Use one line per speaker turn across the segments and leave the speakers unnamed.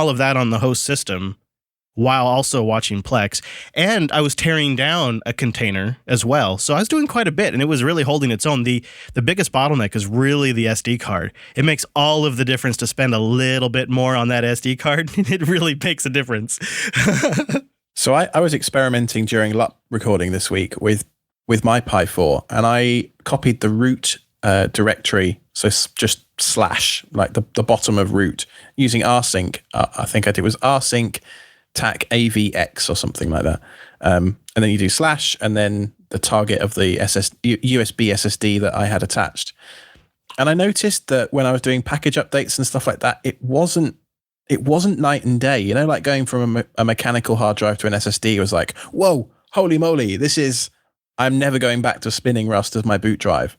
all of that on the host system while also watching Plex. And I was tearing down a container as well. So I was doing quite a bit, and it was really holding its own. The biggest bottleneck is really the SD card. It makes all of the difference to spend a little bit more on that SD card. It really makes a difference.
So I was experimenting during LUT recording this week with my Pi 4, and I copied the root directory, so just slash, like the bottom of root, using rsync. I think it was rsync tac avx or something like that. And then you do slash, and then the target of the USB SSD that I had attached. And I noticed that when I was doing package updates and stuff like that, it wasn't night and day. You know, like going from a mechanical hard drive to an SSD was like, whoa, holy moly, I'm never going back to spinning Rust as my boot drive.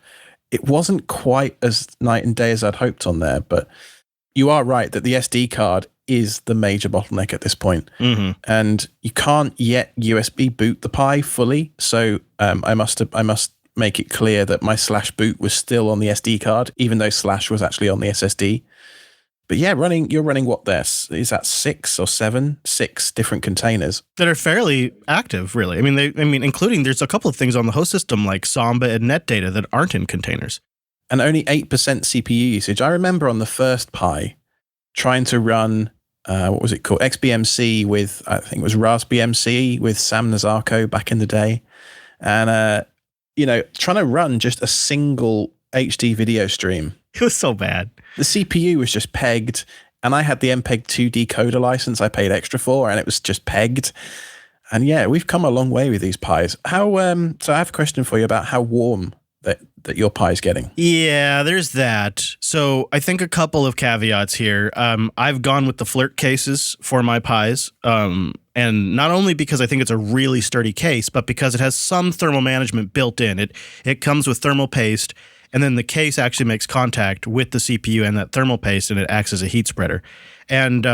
It wasn't quite as night and day as I'd hoped on there, but you are right that the SD card is the major bottleneck at this point. Mm-hmm. And you can't yet USB boot the Pi fully. So I must make it clear that my slash boot was still on the SD card, even though slash was actually on the SSD. But yeah, you're running what there? Is that 6 different containers
that are fairly active, really? I mean, including there's a couple of things on the host system like Samba and NetData that aren't in containers.
And only 8% CPU usage. I remember on the first Pi trying to run, what was it called? XBMC with, I think it was RaspBMC with Sam Nazarko back in the day. And, trying to run just a single HD video stream.
It was so bad.
The CPU was just pegged, and I had the MPEG-2 decoder license I paid extra for, and it was just pegged. And yeah, we've come a long way with these Pis. So I have a question for you about how warm that your Pi is getting.
Yeah, there's that. So I think a couple of caveats here. I've gone with the Flirt cases for my Pis, and not only because I think it's a really sturdy case, but because it has some thermal management built in. It comes with thermal paste, and then the case actually makes contact with the CPU and that thermal paste, and it acts as a heat spreader. And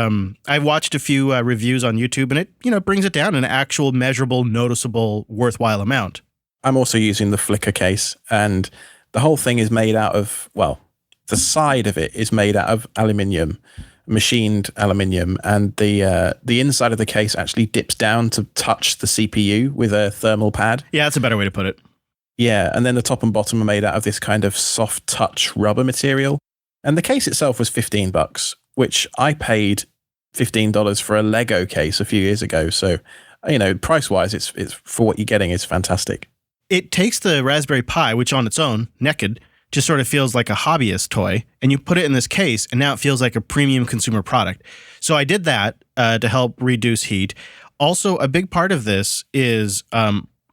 I've watched a few reviews on YouTube, and it brings it down an actual measurable, noticeable, worthwhile amount.
I'm also using the Flickr case, and the whole thing is made out of, the side of it is made out of aluminium, machined aluminium, and the inside of the case actually dips down to touch the CPU with a thermal pad.
Yeah, that's a better way to put it.
Yeah, and then the top and bottom are made out of this kind of soft touch rubber material. And the case itself was $15, which I paid $15 for a Lego case a few years ago. So, price-wise, it's for what you're getting, it's fantastic.
It takes the Raspberry Pi, which on its own, naked, just sort of feels like a hobbyist toy, and you put it in this case, and now it feels like a premium consumer product. So I did that to help reduce heat. Also, a big part of this is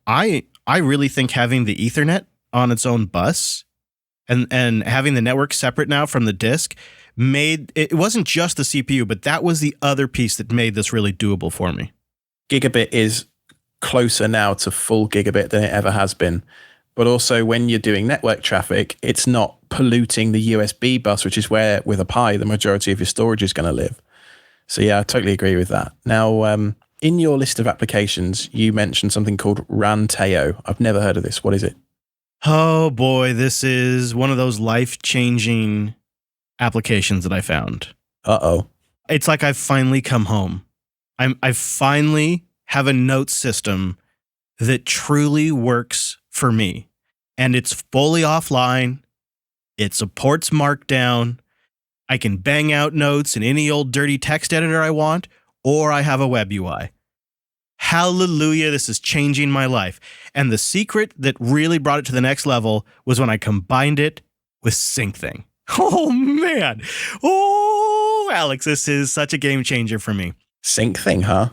I really think having the Ethernet on its own bus and having the network separate now from the disk it wasn't just the CPU, but that was the other piece that made this really doable for me.
Gigabit is closer now to full gigabit than it ever has been. But also when you're doing network traffic, it's not polluting the USB bus, which is where, with a Pi, the majority of your storage is going to live. So yeah, I totally agree with that. Now, in your list of applications, you mentioned something called Ranteo. I've never heard of this. What is it?
Oh boy, this is one of those life-changing applications that I found.
Uh-oh.
It's like I've finally come home. I finally have a note system that truly works for me. And it's fully offline. It supports Markdown. I can bang out notes in any old dirty text editor I want, or I have a web UI. Hallelujah, this is changing my life. And the secret that really brought it to the next level was when I combined it with SyncThing. Oh, man. Oh, Alex, this is such a game changer for me.
SyncThing, huh?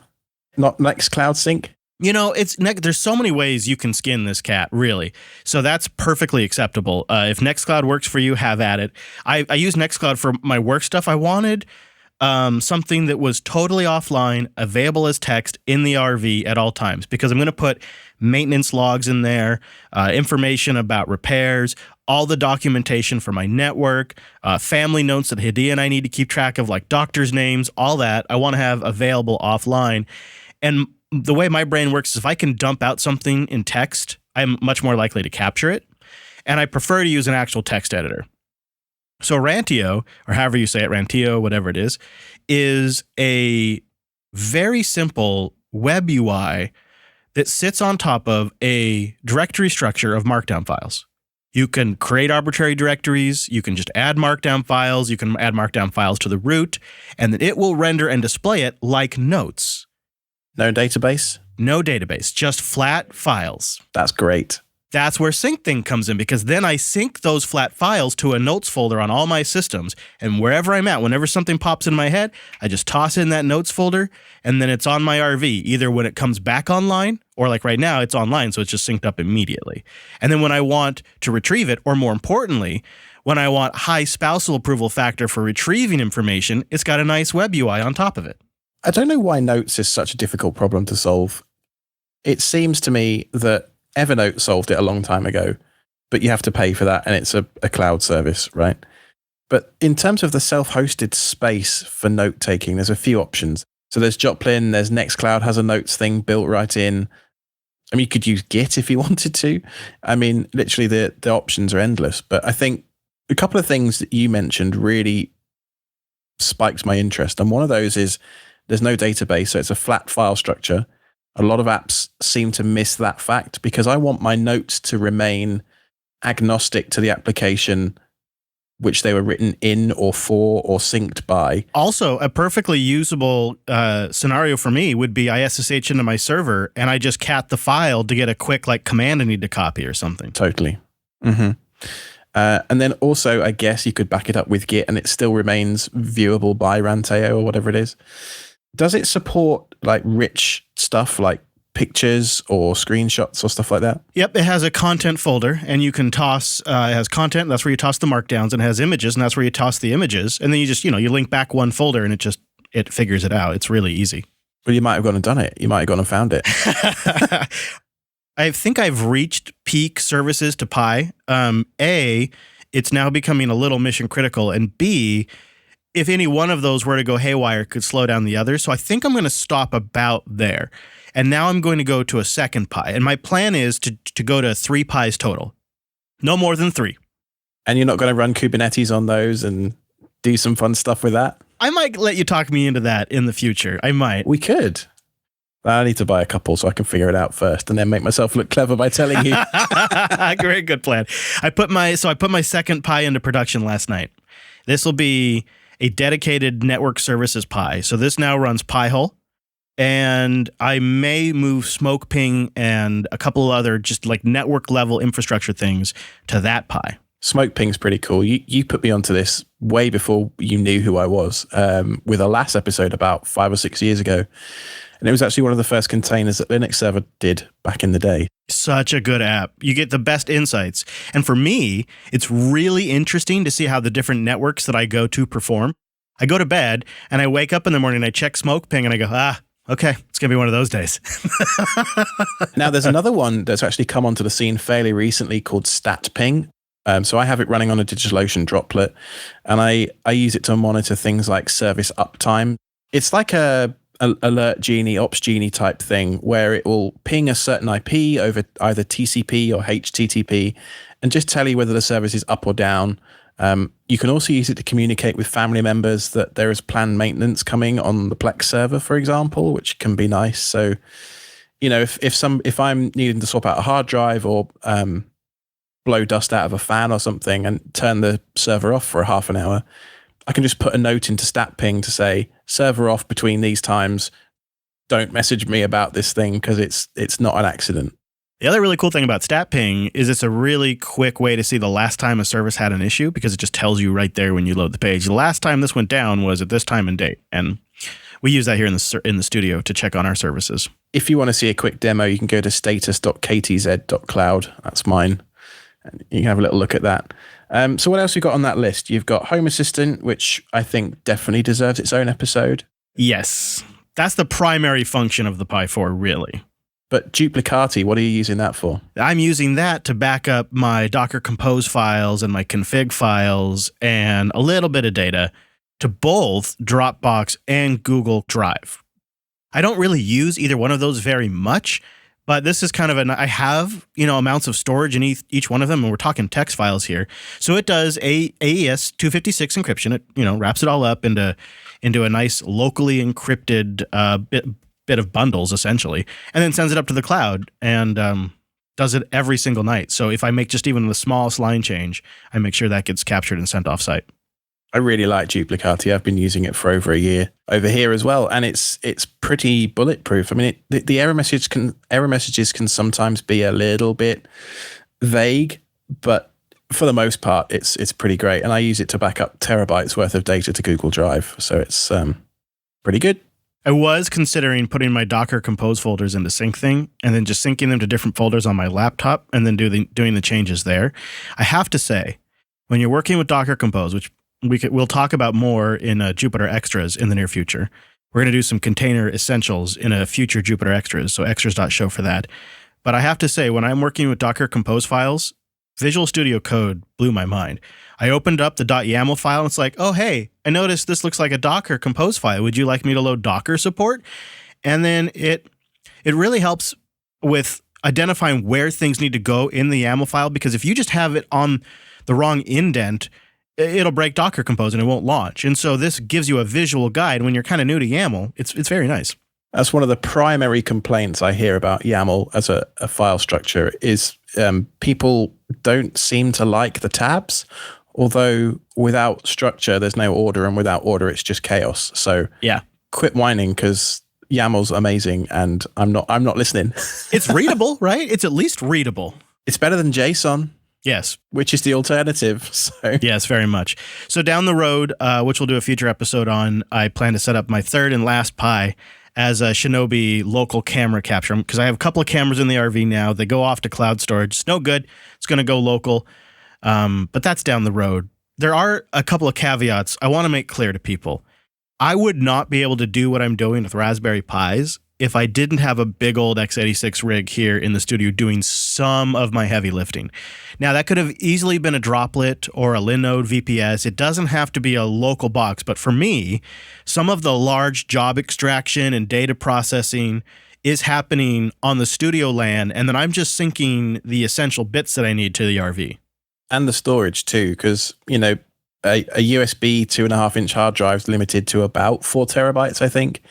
Not Nextcloud Sync?
There's so many ways you can skin this cat, really. So that's perfectly acceptable. If Nextcloud works for you, have at it. I use Nextcloud for my work stuff. I wanted something that was totally offline, available as text in the RV at all times, because I'm going to put maintenance logs in there, information about repairs, all the documentation for my network, family notes that Hadiya and I need to keep track of, like doctors' names, all that I want to have available offline. And the way my brain works is if I can dump out something in text, I'm much more likely to capture it. And I prefer to use an actual text editor. So Ranteo, or however you say it, Ranteo, whatever it is is a very simple web UI that sits on top of a directory structure of markdown files. You can create arbitrary directories. You can just add markdown files. You can add markdown files to the root, and then it will render and display it like notes.
No database?
No database, just flat files.
That's great.
That's where SyncThing comes in, because then I sync those flat files to a notes folder on all my systems. And wherever I'm at, whenever something pops in my head, I just toss in that notes folder, and then it's on my RV, either when it comes back online, or like right now, it's online, so it's just synced up immediately. And then when I want to retrieve it, or more importantly, when I want high spousal approval factor for retrieving information, it's got a nice web UI on top of it.
I don't know why notes is such a difficult problem to solve. It seems to me that Evernote solved it a long time ago, but you have to pay for that, and it's a cloud service, right? But in terms of the self-hosted space for note-taking, there's a few options. So there's Joplin, there's Nextcloud has a notes thing built right in. I mean, you could use Git if you wanted to. I mean, literally the options are endless. But I think a couple of things that you mentioned really spiked my interest. And one of those is there's no database, so it's a flat file structure. A lot of apps seem to miss that fact because I want my notes to remain agnostic to the application which they were written in or for or synced by.
Also, a perfectly usable scenario for me would be I SSH into my server and I just cat the file to get a quick like command I need to copy or something.
Totally. Mm-hmm. And then also, I guess you could back it up with Git and it still remains viewable by Ranteo or whatever it is. Does it support like rich stuff like pictures or screenshots or stuff like that? Yep,
it has a content folder and you can toss, it has content, that's where you toss the markdowns, and it has images, and that's where you toss the images. And then you just, you link back one folder and it figures it out. It's really easy.
Well, you might have gone and done it. You might have gone and found it.
I think I've reached peak services to Pi. A, it's now becoming a little mission critical, and B, if any one of those were to go haywire, it could slow down the others. So I think I'm going to stop about there. And now I'm going to go to a second Pi. And my plan is to go to 3 Pis total. No more than 3.
And you're not going to run Kubernetes on those and do some fun stuff with that?
I might let you talk me into that in the future. I might.
We could. I need to buy a couple so I can figure it out first and then make myself look clever by telling you.
Great, good plan. I put my second Pi into production last night. This will be a dedicated network services Pi. So this now runs Pi-hole, and I may move SmokePing and a couple other just like network level infrastructure things to that Pi.
SmokePing's pretty cool. You put me onto this way before you knew who I was, with a last episode about 5 or 6 years ago. And it was actually one of the first containers that Linux Server did back in the day.
Such a good app. You get the best insights. And for me, it's really interesting to see how the different networks that I go to perform. I go to bed and I wake up in the morning and I check SmokePing and I go, okay, it's going to be one of those days.
Now, there's another one that's actually come onto the scene fairly recently called StatPing. So I have it running on a DigitalOcean droplet, and I use it to monitor things like service uptime. It's like a Alert Genie, Ops Genie type thing where it will ping a certain IP over either TCP or HTTP and just tell you whether the service is up or down. You can also use it to communicate with family members that there is planned maintenance coming on the Plex server, for example, which can be nice. So, if I'm needing to swap out a hard drive or blow dust out of a fan or something and turn the server off for a half an hour, I can just put a note into StatPing to say, server off between these times. Don't message me about this thing because it's not an accident.
The other really cool thing about StatPing is it's a really quick way to see the last time a service had an issue, because it just tells you right there when you load the page. The last time this went down was at this time and date. And we use that here in the studio to check on our services.
If you want to see a quick demo, you can go to status.ktz.cloud. That's mine. And you can have a little look at that. So what else you got on that list? You've got Home Assistant, which I think definitely deserves its own episode.
Yes. That's the primary function of the Pi 4, really.
But Duplicati, what are you using that for?
I'm using that to back up my Docker Compose files and my config files and a little bit of data to both Dropbox and Google Drive. I don't really use either one of those very much, but this is kind of I have, amounts of storage in each one of them, and we're talking text files here. So it does AES 256 encryption. It, wraps it all up into into a nice locally encrypted bit of bundles, essentially, and then sends it up to the cloud and does it every single night. So if I make just even the smallest line change, I make sure that gets captured and sent off-site.
I really like Duplicati. I've been using it for over a year over here as well, and it's pretty bulletproof. I mean, the error messages can sometimes be a little bit vague, but for the most part, it's pretty great. And I use it to back up terabytes worth of data to Google Drive, so it's pretty good.
I was considering putting my Docker Compose folders into SyncThing and then just syncing them to different folders on my laptop and then doing the changes there. I have to say, when you're working with Docker Compose, which we'll talk about more in Jupyter Extras in the near future. We're going to do some container essentials in a future Jupyter Extras, so extras.show for that. But I have to say, when I'm working with Docker Compose files, Visual Studio Code blew my mind. I opened up the .yaml file, and it's like, oh, hey, I noticed this looks like a Docker Compose file. Would you like me to load Docker support? And then it really helps with identifying where things need to go in the YAML file, because if you just have it on the wrong indent, it'll break Docker Compose and it won't launch. And so this gives you a visual guide when you're kind of new to YAML. It's very nice.
That's one of the primary complaints I hear about YAML as a file structure is people don't seem to like the tabs, although without structure, there's no order, and without order, it's just chaos. So
yeah,
quit whining, because YAML's amazing and I'm not listening.
It's readable, right? It's at least readable.
It's better than JSON.
Yes.
Which is the alternative. So.
Yes, very much. So down the road, which we'll do a future episode on, I plan to set up my third and last Pi as a Shinobi local camera capture, because I have a couple of cameras in the RV now. They go off to cloud storage. It's no good. It's going to go local. But that's down the road. There are a couple of caveats I want to make clear to people. I would not be able to do what I'm doing with Raspberry Pis if I didn't have a big old x86 rig here in the studio doing some of my heavy lifting. Now, that could have easily been a Droplet or a Linode VPS. It doesn't have to be a local box, but for me, some of the large job extraction and data processing is happening on the studio LAN, and then I'm just syncing the essential bits that I need to the RV.
And the storage too, because, you know, a USB 2.5-inch hard drive is limited to about 4 terabytes, I think.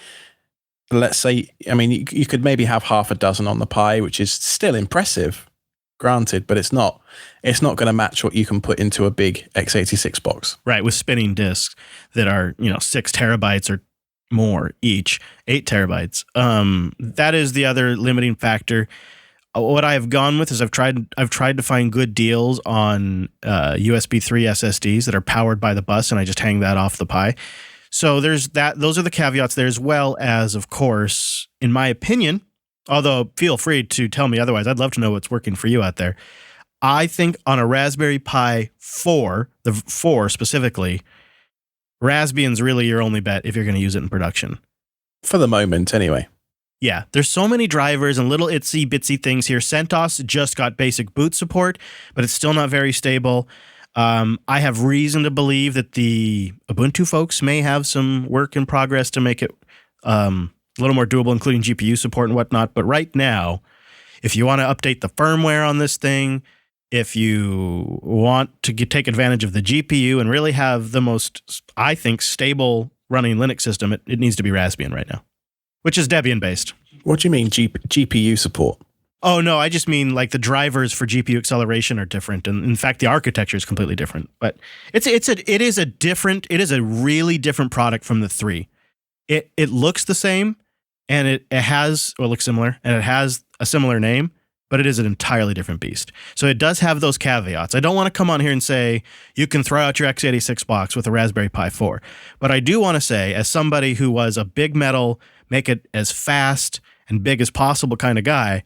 Let's say, I mean, you could maybe have half a dozen on the Pi, which is still impressive, granted, but it's not going to match what you can put into a big x86 box.
Right, with spinning disks that are, 6 terabytes or more each, 8 terabytes. That is the other limiting factor. What I've gone with is I've tried to find good deals on USB 3 SSDs that are powered by the bus, and I just hang that off the Pi. So there's that. Those are the caveats there, as well as, of course, in my opinion, although feel free to tell me otherwise. I'd love to know what's working for you out there. I think on a Raspberry Pi 4, the 4 specifically, Raspbian's really your only bet if you're going to use it in production.
For the moment, anyway.
Yeah, there's so many drivers and little itsy bitsy things here. CentOS just got basic boot support, but it's still not very stable. I have reason to believe that the Ubuntu folks may have some work in progress to make it a little more doable, including GPU support and whatnot. But right now, if you want to update the firmware on this thing, if you want to take advantage of the GPU and really have the most, I think, stable running Linux system, it needs to be Raspbian right now, which is Debian-based.
What do you mean GPU support?
Oh, no, I just mean like the drivers for GPU acceleration are different. And in fact, the architecture is completely different. But it is a really different product from the 3. It looks the same, and it looks similar, and it has a similar name, but it is an entirely different beast. So it does have those caveats. I don't want to come on here and say you can throw out your x86 box with a Raspberry Pi 4. But I do want to say, as somebody who was a big metal, make it as fast and big as possible kind of guy,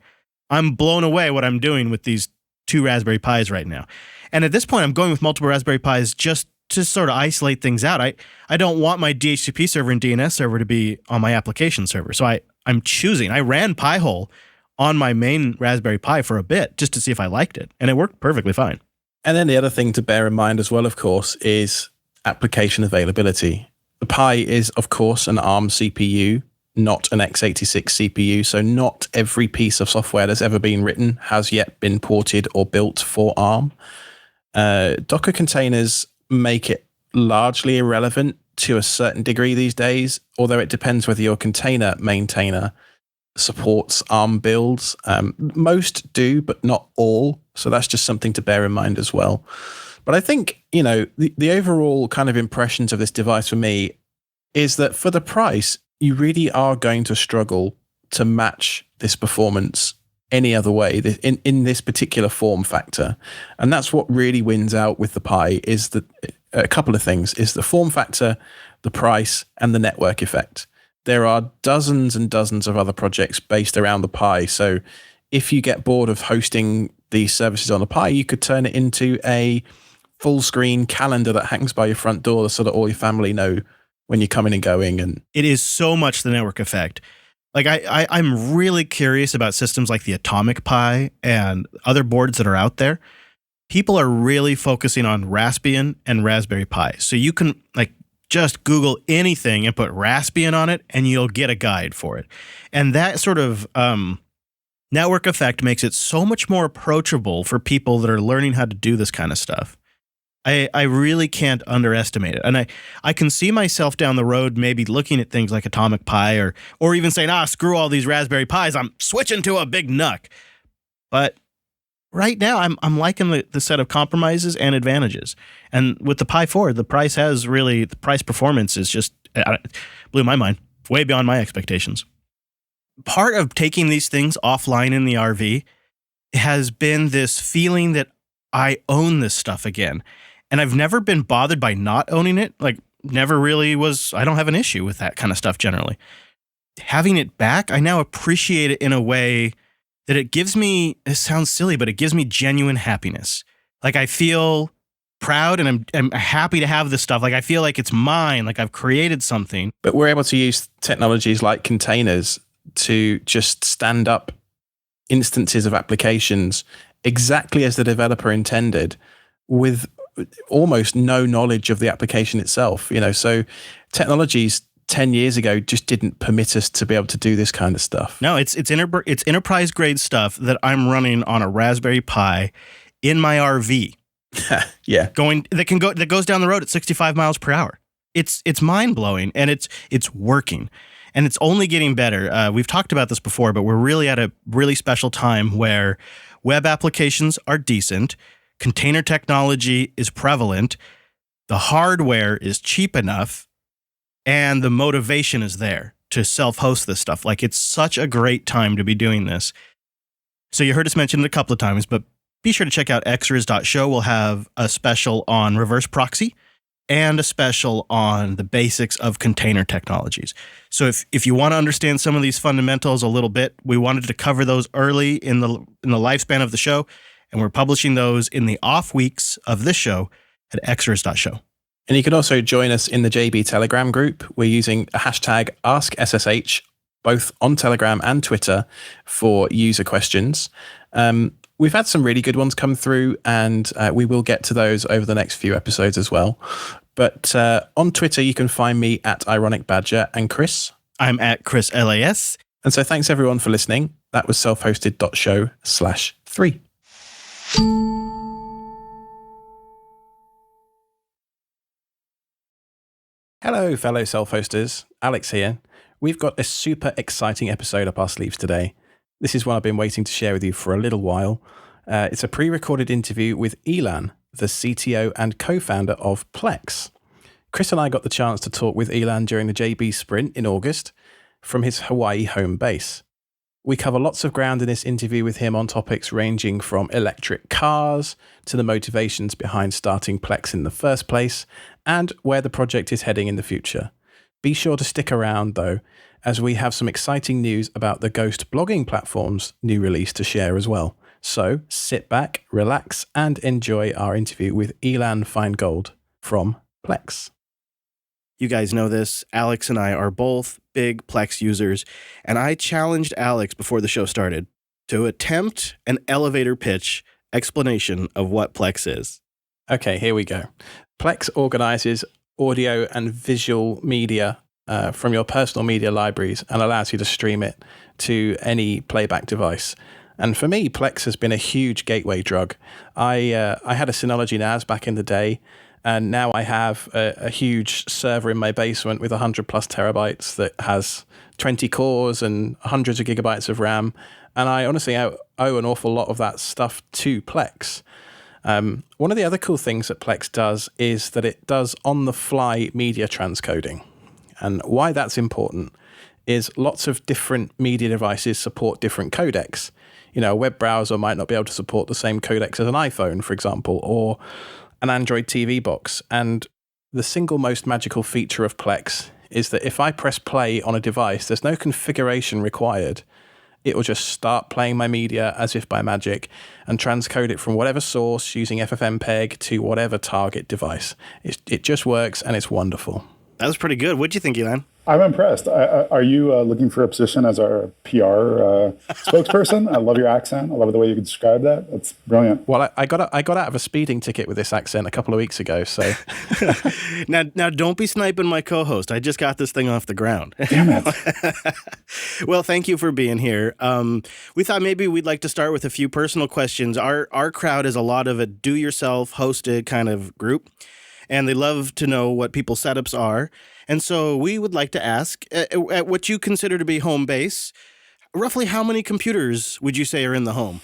I'm blown away what I'm doing with these 2 Raspberry Pis right now. And at this point, I'm going with multiple Raspberry Pis just to sort of isolate things out. I don't want my DHCP server and DNS server to be on my application server. So I'm choosing. I ran Pi-hole on my main Raspberry Pi for a bit just to see if I liked it. And it worked perfectly fine.
And then the other thing to bear in mind as well, of course, is application availability. The Pi is, of course, an ARM CPU, not an x86 CPU, so not every piece of software that's ever been written has yet been ported or built for ARM. Docker containers make it largely irrelevant to a certain degree these days, although it depends whether your container maintainer supports ARM builds. Most do, but not all. So that's just something to bear in mind as well. But I think, the overall kind of impressions of this device for me is that for the price, you really are going to struggle to match this performance any other way in this particular form factor. And that's what really wins out with the Pi, is that a couple of things, is the form factor, the price, and the network effect. There are dozens and dozens of other projects based around the Pi. So if you get bored of hosting these services on the Pi, you could turn it into a full screen calendar that hangs by your front door so that all your family know when you're coming and going. And
it is so much the network effect. Like I'm really curious about systems like the Atomic Pi and other boards that are out there. People are really focusing on Raspbian and Raspberry Pi. So you can just Google anything and put Raspbian on it and you'll get a guide for it. And that sort of network effect makes it so much more approachable for people that are learning how to do this kind of stuff. I really can't underestimate it. And I can see myself down the road maybe looking at things like Atomic Pi or even saying, screw all these Raspberry Pis, I'm switching to a big NUC. But right now, I'm liking the set of compromises and advantages. And with the Pi 4, the price performance is just blew my mind, way beyond my expectations. Part of taking these things offline in the RV has been this feeling that I own this stuff again. And I've never been bothered by not owning it. Never really was. I don't have an issue with that kind of stuff generally. Having it back, I now appreciate it in a way that it gives me, it sounds silly, but it gives me genuine happiness. I feel proud and I'm happy to have this stuff. I feel like it's mine, like I've created something.
But we're able to use technologies like containers to just stand up instances of applications exactly as the developer intended, with almost no knowledge of the application itself. So technologies 10 years ago just didn't permit us to be able to do this kind of stuff.
No, it's enterprise grade stuff that I'm running on a Raspberry Pi in my RV.
Yeah.
That goes down the road at 65 miles per hour. It's mind-blowing, and it's working. And it's only getting better. We've talked about this before, but we're really at a really special time where web applications are decent, container technology is prevalent, the hardware is cheap enough, and the motivation is there to self-host this stuff. It's such a great time to be doing this. So you heard us mention it a couple of times, but be sure to check out xrs.show. We'll have a special on reverse proxy and a special on the basics of container technologies. So if you want to understand some of these fundamentals a little bit, we wanted to cover those early in the lifespan of the show, and we're publishing those in the off weeks of this show at xrs.show.
And you can also join us in the JB Telegram group. We're using a hashtag AskSSH, both on Telegram and Twitter, for user questions. We've had some really good ones come through, and we will get to those over the next few episodes as well. But on Twitter, you can find me at Ironic Badger, and Chris.
I'm at Chris LAS.
And so thanks everyone for listening. That was selfhosted.show/3. Hello, fellow self-hosters. Alex here. We've got a super exciting episode up our sleeves today. This is one I've been waiting to share with you for a little while. It's a pre-recorded interview with Ilan, the CTO and co-founder of Plex. Chris and I got the chance to talk with Ilan during the JB Sprint in August from his Hawaii home base. We cover lots of ground in this interview with him on topics ranging from electric cars to the motivations behind starting Plex in the first place and where the project is heading in the future. Be sure to stick around though, as we have some exciting news about the Ghost blogging platform's new release to share as well. So sit back, relax, and enjoy our interview with Ilan Feingold from Plex.
You guys know this. Alex and I are both big Plex users, and I challenged Alex before the show started to attempt an elevator pitch explanation of what Plex is.
Okay, here we go. Plex organizes audio and visual media from your personal media libraries and allows you to stream it to any playback device. And for me, Plex has been a huge gateway drug. I had a Synology NAS back in the day, And now I have a huge server in my basement with 100 plus terabytes that has 20 cores and hundreds of gigabytes of RAM. And I honestly owe an awful lot of that stuff to Plex. One of the other cool things that Plex does is that it does on-the-fly media transcoding. And why that's important is lots of different media devices support different codecs. You know, a web browser might not be able to support the same codecs as an iPhone, for example, or an Android TV box. And the single most magical feature of Plex is that if I press play on a device, there's no configuration required. It will just start playing my media as if by magic and transcode it from whatever source using FFmpeg to whatever target device. It just works and it's wonderful.
That was pretty good. What'd you think, Elon?
I'm impressed. Are you looking for a position as our PR spokesperson? I love your accent. I love the way you can describe that. That's brilliant.
Well, I got out of a speeding ticket with this accent a couple of weeks ago. So
now don't be sniping my co-host. I just got this thing off the ground.
Damn it.
Well, thank you for being here. We thought maybe we'd like to start with a few personal questions. Our crowd is a lot of a do-yourself hosted kind of group, and they love to know what people's setups are. And so we would like to ask, at what you consider to be home base, roughly how many computers would you say are in the home?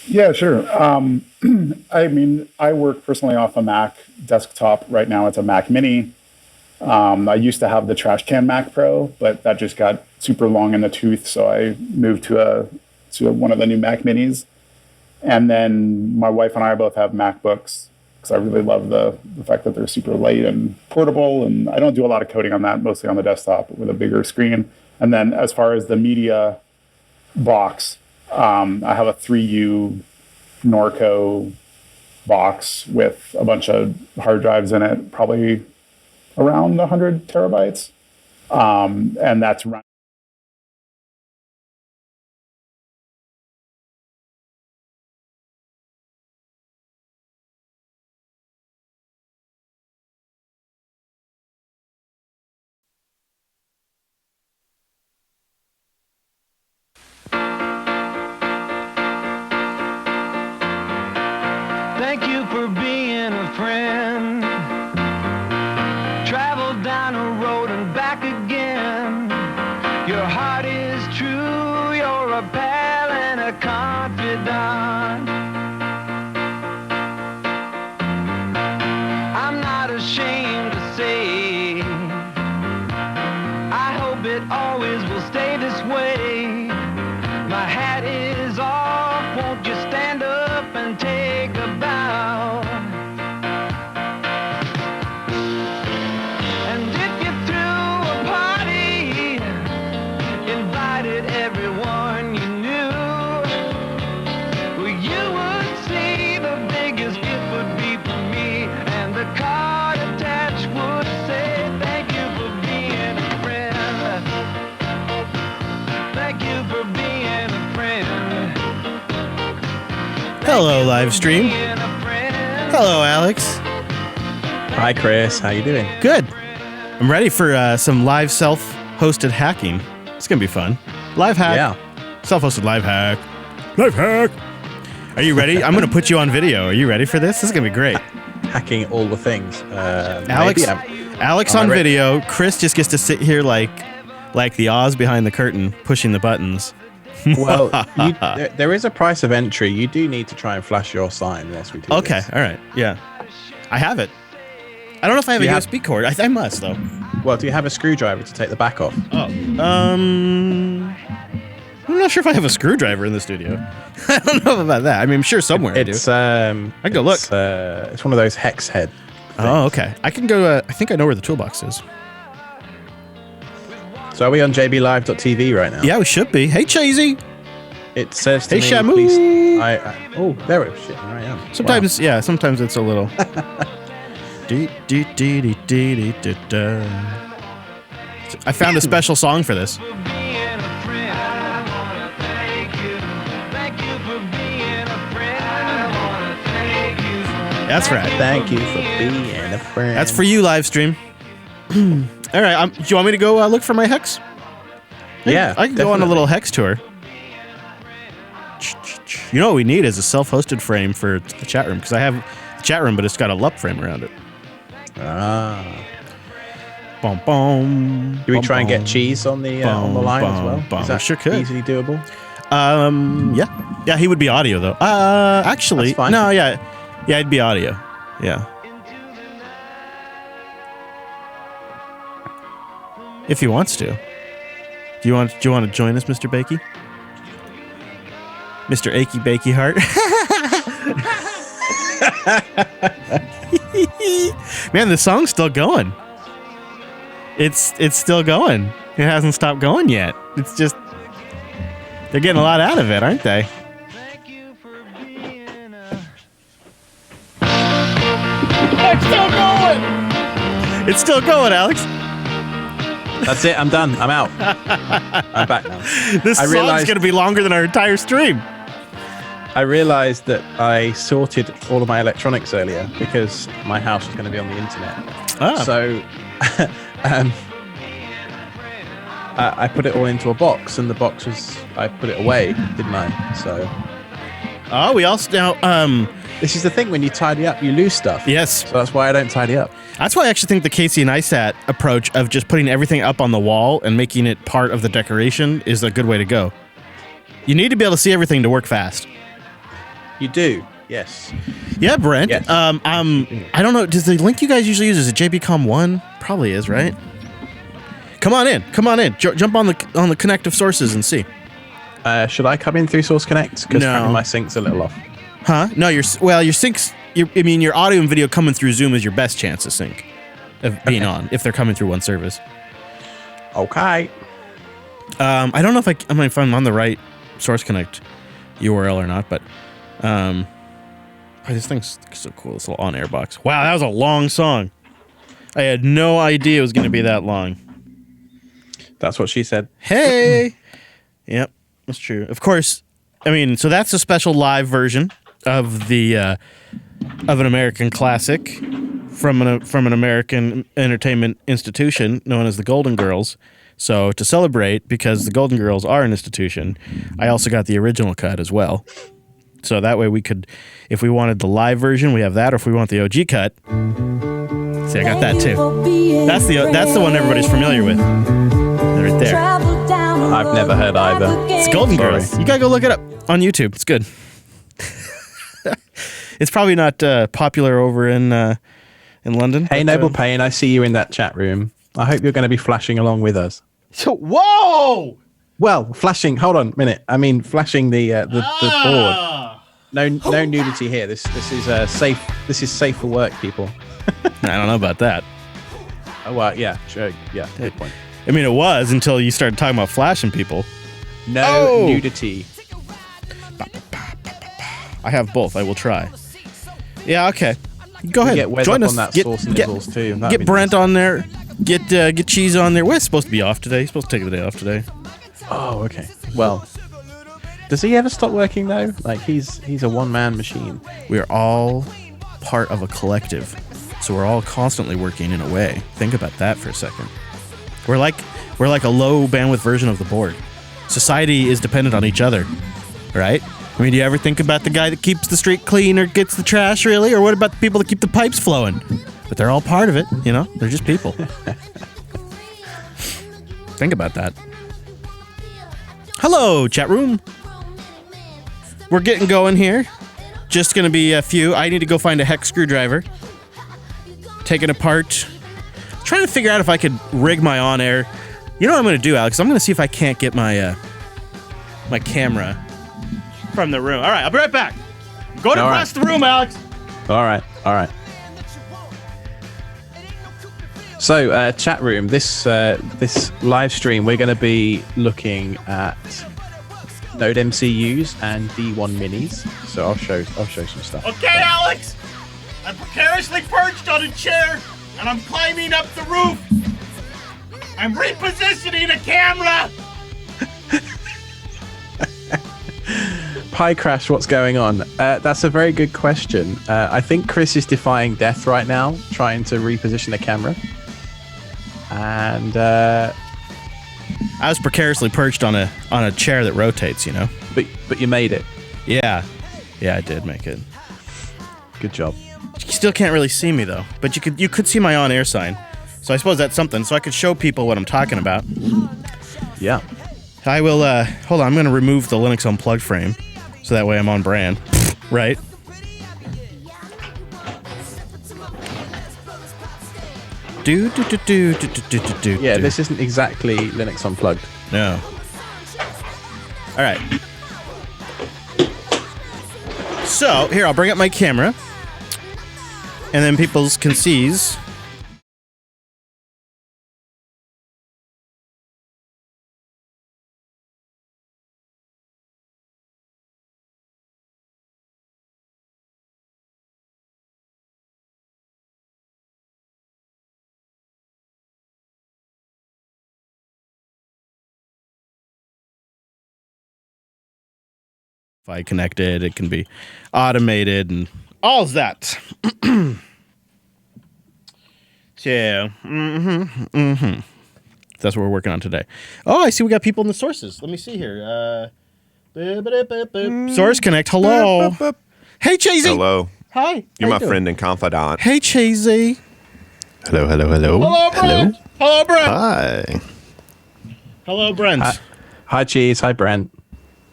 Yeah, sure. I mean, I work personally off a Mac desktop. Right now it's a Mac Mini. I used to have the trash can Mac Pro, but that just got super long in the tooth, so I moved to one of the new Mac Minis. And then my wife and I both have MacBooks, because I really love the fact that they're super light and portable, and I don't do a lot of coding on that, mostly on the desktop with a bigger screen. And then as far as the media box, I have a 3U Norco box with a bunch of hard drives in it, probably around 100 terabytes. And that's running.
Thank you for being a friend. Travel down a road and back again. Your heart is true, you're a pal and a confidant. I'm not ashamed to say, I hope it always will stay this way. My hat is off, won't you stand up and take a bow? And if you threw a party, invited everyone you knew, well, you would see the biggest gift would be for me, and the card attached would say, thank you for being a friend. Thank you for being a friend.
Hello, live stream. Hello, Alex.
hi, Chris. How you doing?
Good. I'm ready for some live self-hosted hacking. It's going to be fun. Live hack.
Yeah.
Self-hosted live hack. Live hack. Are you ready? I'm going to put you on video. Are you ready for this? This is going to be great.
Hacking all the things.
Alex,
maybe
Alex
I'm
on
ready.
video. Chris just gets to sit here like the Oz behind the curtain, pushing the buttons.
Well, there is a price of entry. You do need to try and flash your sign whilst we do
Okay,
this.
all right, yeah. I have it. I don't know if I have
Do
a
you have-
USB cord. I must, though.
Well, do you have a screwdriver to take the back off?
Oh. I'm not sure if I have a screwdriver in the studio. I don't know about that. I mean, I'm sure somewhere I do.
It's
I can go look.
It's one of those hex head.
Oh, okay. I can go. I think I know where the toolbox is.
So are we on jblive.tv right now?
Yeah, we should be. Hey, Chazy.
It says to
Hey,
me,
Shamu.
please. Oh, there it is. Shit, there I am.
Sometimes, yeah. Sometimes it's a little. I found a special song for this.
Being a friend, I wanna thank you. Thank you for being a friend. I wanna thank you.
That's right.
Thank you for being a friend.
That's for you, live stream. All right. Do you want me to go look for my hex?
Yeah,
I can go on a
definitely.
little hex tour. You know what we need is a self-hosted frame for the chat room, because I have the chat room, but it's got a LUP frame around it.
Ah.
Boom, boom.
Do we try and get cheese on the line as well?
Boom.
Is that
Sure could.
easily doable?
Yeah, he would be audio though. Actually,
That's fine.
no, yeah, he'd be audio. Yeah. If he wants to. Do you want to join us, Mr. Bakey? Mr. Achy Bakey Heart? Man, the song's still going. It's still going. It hasn't stopped going yet. It's just they're getting a lot out of it, aren't they? It's still going. It's still going, Alex.
That's it. I'm done. I'm out. I'm back now.
This
I
song's
realized-
going to be longer than our entire stream.
I realized that I sorted all of my electronics earlier because my house was going to be on the internet.
Ah.
So I put it all into a box, and the box was, I put it away, didn't I? So
Oh, we also now
this is the thing, when you tidy up, you lose stuff.
yes.
So that's why I don't tidy up.
That's why I actually think the Casey Neistat approach of just putting everything up on the wall and making it part of the decoration is a good way to go. You need to be able to see everything to work fast.
You do, yes.
Yeah, Brent.
Yes.
I don't know. Does the link you guys usually use is it JBCom1? Probably is, right? Come on in. Jump on the connective sources and see.
Should I come in through Source Connect? Because
No.
apparently my sync's a little off.
Huh? No, your syncs. Your audio and video coming through Zoom is your best chance of sync of being on if they're coming through one service.
Okay.
I don't know if I'm on the right Source Connect URL or not, but this thing's so cool. This little on-air box. Wow, that was a long song. I had no idea it was going to be that long.
That's what she said.
Hey. Yep, that's true. Of course. So that's a special live version of the of an American classic from an American entertainment institution known as the Golden Girls. So to celebrate, because the Golden Girls are an institution, I also got the original cut as well. So that way we could, if we wanted the live version, we have that, or if we want the OG cut, see, I got that too. That's the one everybody's familiar with. Right there.
I've never heard either.
It's Golden
Sorry.
Girls. You gotta go look it up on YouTube. It's good. It's probably not popular over in London.
Hey,
but,
Noble Payne, I see you in that chat room. I hope you're going to be flashing along with us.
So, whoa!
Well, flashing. Hold on a minute. I mean, flashing the board. No nudity here. This is safe. This is safe for work, people.
I don't know about that.
Oh, well, yeah, sure, yeah. Good point.
It was until you started talking about flashing people.
No nudity.
I have both. I will try. Yeah. Okay. Go ahead.
Get Wes
Join
up
us.
on that sauce and nipples too. That'd
Get
be
Brent
nice.
on there. Get Cheese on there. Wes supposed to be off today. He's supposed to take the day off today.
Oh, okay. Well, does he ever stop working though? Like he's a one-man machine.
We are all part of a collective, so we're all constantly working in a way. Think about that for a second. We're like a low bandwidth version of the board. Society is dependent on each other, right? Do you ever think about the guy that keeps the street clean or gets the trash, really? Or what about the people that keep the pipes flowing? But they're all part of it, They're just people. Think about that. Hello, chat room. We're getting going here. Just going to be a few. I need to go find a hex screwdriver. Take it apart. Trying to figure out if I could rig my on-air. You know what I'm going to do, Alex? I'm going to see if I can't get my my camera from the room. All right, I'll be right back. Go
All
across the room, Alex.
All right. So, chat room. This live stream, we're going to be looking at Node MCUs and D1 minis. So I'll show some stuff.
Okay, Alex. I'm precariously perched on a chair, and I'm climbing up the roof. I'm repositioning a camera.
Pi Crash, what's going on? That's a very good question. I think Chris is defying death right now, trying to reposition the camera. And
I was precariously perched on a chair that rotates,
but you made it.
Yeah, I did make it.
Good job.
still can't really see me though. But you could see my on-air sign. So I suppose that's something. So I could show people what I'm talking about.
Yeah.
I will. Hold on. I'm going to remove the Linux Unplugged frame, so that way I'm on brand. Right.
Yeah, this isn't exactly Linux Unplugged.
No. All right. So here, I'll bring up my camera, and then people can seize. Wi-Fi connected, it can be automated and all of that. So, that's what we're working on today. Oh, I see we got people in the sources. Let me see here. Source Connect, hello. Hey, Chasey.
Hello.
Hi.
You're
How
my
you
friend and confidant.
Hey, Chasey.
Hello, hello,
Hello,
hello.
Brent. Hello, Brent.
Hi.
Hello, Brent.
Hi, Cheese. Hi, Brent.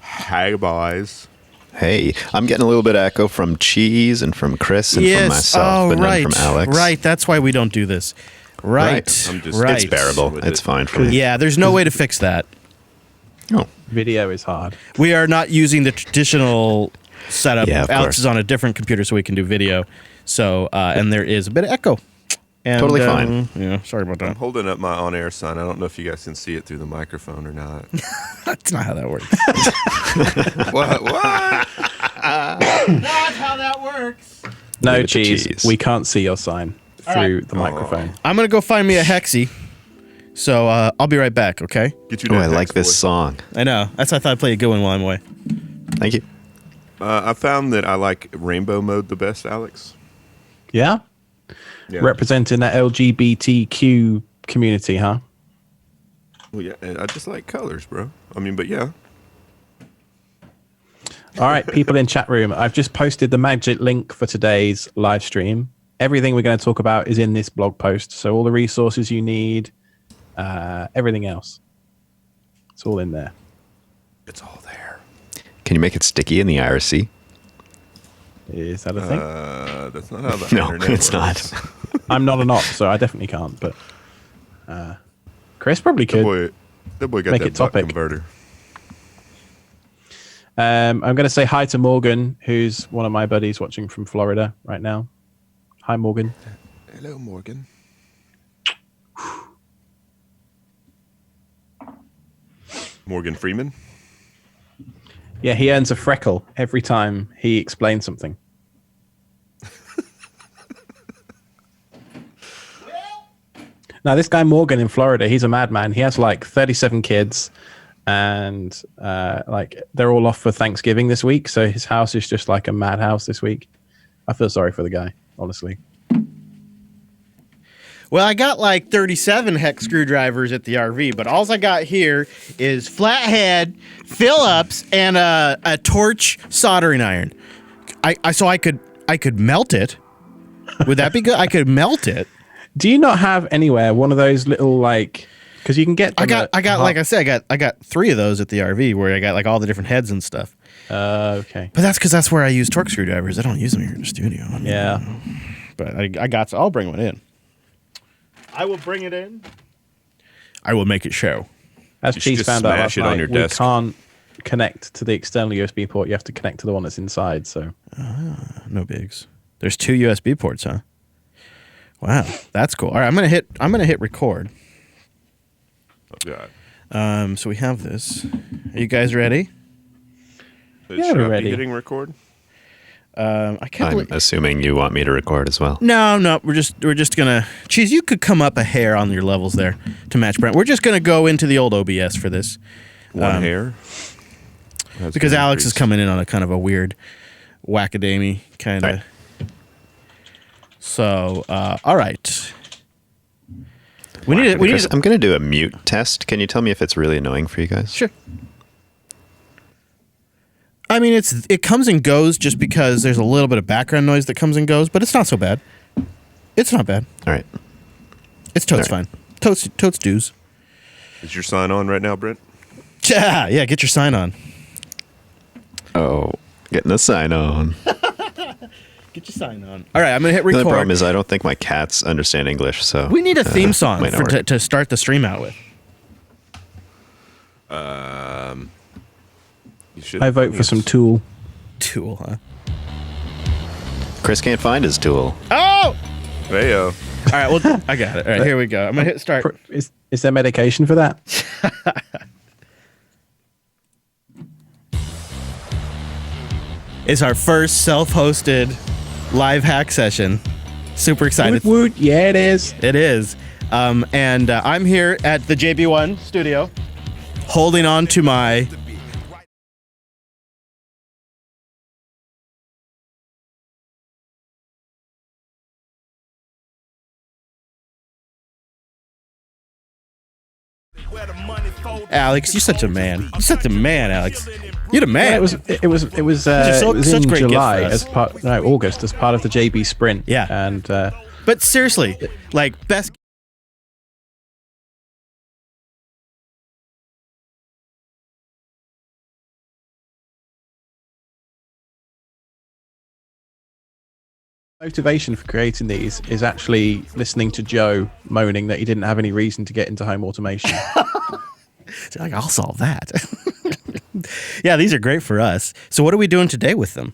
Hey, boys. Hey, I'm getting a little bit of echo from Cheese and from Chris and from myself, but none from Alex.
Right, that's why we don't do this. Right,
I'm just,
right.
It's bearable. It's fine for me.
Yeah, there's no way to fix that.
Oh,
Video is hard.
We are not using the traditional setup.
Yeah, of
Alex
course.
is on a different computer, so we can do video. So, and there is a bit of echo. And,
Totally fine.
Yeah, sorry about
I'm
that.
holding up my on-air sign. I don't know if you guys can see it through the microphone or not.
That's not how that works.
What?
Not how that works.
No,
Leave it to
cheese.
Cheese.
We can't see your sign through
right.
the microphone.
I'm gonna go find me a hexie. So I'll be right back. Okay.
Get you
Oh,
that
I like
text
this
voice.
song.
I know. That's why I thought I'd play a good one while I'm away.
Thank you.
I found that I like rainbow mode the best, Alex.
Yeah?
Yeah.
Representing that LGBTQ community, huh?
Well, yeah, and I just like colors, bro. I mean, but yeah.
All right, people in chat room, I've just posted the magic link for today's live stream. Everything we're going to talk about is in this blog post. So all the resources you need, everything else. It's all in there.
It's all there.
Can you make it sticky in the IRC?
Is that a thing?
That's not how the
No,
internet
it's
works.
not.
I'm not an op, so I definitely can't. But Chris probably could.
That boy got
Make
that
it
buck
topic.
converter.
I'm going to say hi to Morgan, who's one of my buddies watching from Florida right now. Hi, Morgan.
Hello, Morgan. Morgan Freeman.
Yeah, he earns a freckle every time he explains something. Now, this guy Morgan in Florida, he's a madman. He has like 37 kids, and like they're all off for Thanksgiving this week. So his house is just like a madhouse this week. I feel sorry for the guy, honestly.
Well, I got like 37 hex screwdrivers at the RV, but all I got here is flathead, Phillips, and a torch soldering iron. So I could melt it. Would that be good? I could melt it.
Do you not have anywhere one of those little like? Because you can get.
I
them
got
at-
like I said, I got 3 of those at the RV where I got like all the different heads and stuff.
Okay.
But that's because that's where I use torque screwdrivers. I don't use them here in the studio. I mean,
Yeah.
But I got. I'll bring one in. I will bring it in. I will make it show.
As
You should
Cheese
just
found out
smash
last
it on
night,
your
we
desk.
can't connect to the external USB port. You have to connect to the one that's inside. So
No bigs. There's 2 USB ports, huh? Wow, that's cool. All right, I'm gonna hit record.
Oh, God.
So we have this. Are you guys ready?
Yeah,
Should
we're
I be
ready.
hitting record?
I can't
I'm
believe.
assuming you want me to record as well.
No, we're just gonna. Cheese, you could come up a hair on your levels there to match Brent. We're just gonna go into the old OBS for this
One hair? That's
because
gonna
Alex is
increase.
coming in on a kind of a weird wackadamy kind of.
Right.
So, all right. We need it. We need
Chris,
it.
I'm going to do a mute test. Can you tell me if it's really annoying for you guys?
Sure. I mean, it comes and goes just because there's a little bit of background noise that comes and goes, but it's not so bad. It's not bad.
All right.
It's totes fine. Totes dues.
Is your sign on right now, Brent?
Yeah, get your sign on.
Oh, getting the sign on.
Get your sign on. All right, I'm going to hit
The
record.
only problem is I don't think my cats understand English, so...
We need a theme song
might not work.
to start the stream out with.
You should.
I vote for some Tool.
Tool, huh?
Chris can't find his tool.
Oh!
Heyo.
All right, well, I got it. All right, here we go. I'm going to hit start.
Is there medication for that?
It's our first self-hosted live hack session. Super excited.
Woot, woot. Yeah, it is.
It is. And I'm here at the JB1 studio, holding on to my... Alex, you're such a man. You're such a man, Alex. You're the man.
Yeah, it was
so-
it was
such
in
great gifts
July
for us.
as part August as part of the JB Sprint.
Yeah.
And
But seriously, like, best...
motivation for creating these is actually listening to Joe moaning that he didn't have any reason to get into home automation.
Like, I'll solve that. Yeah, these are great for us. So what are we doing today with them?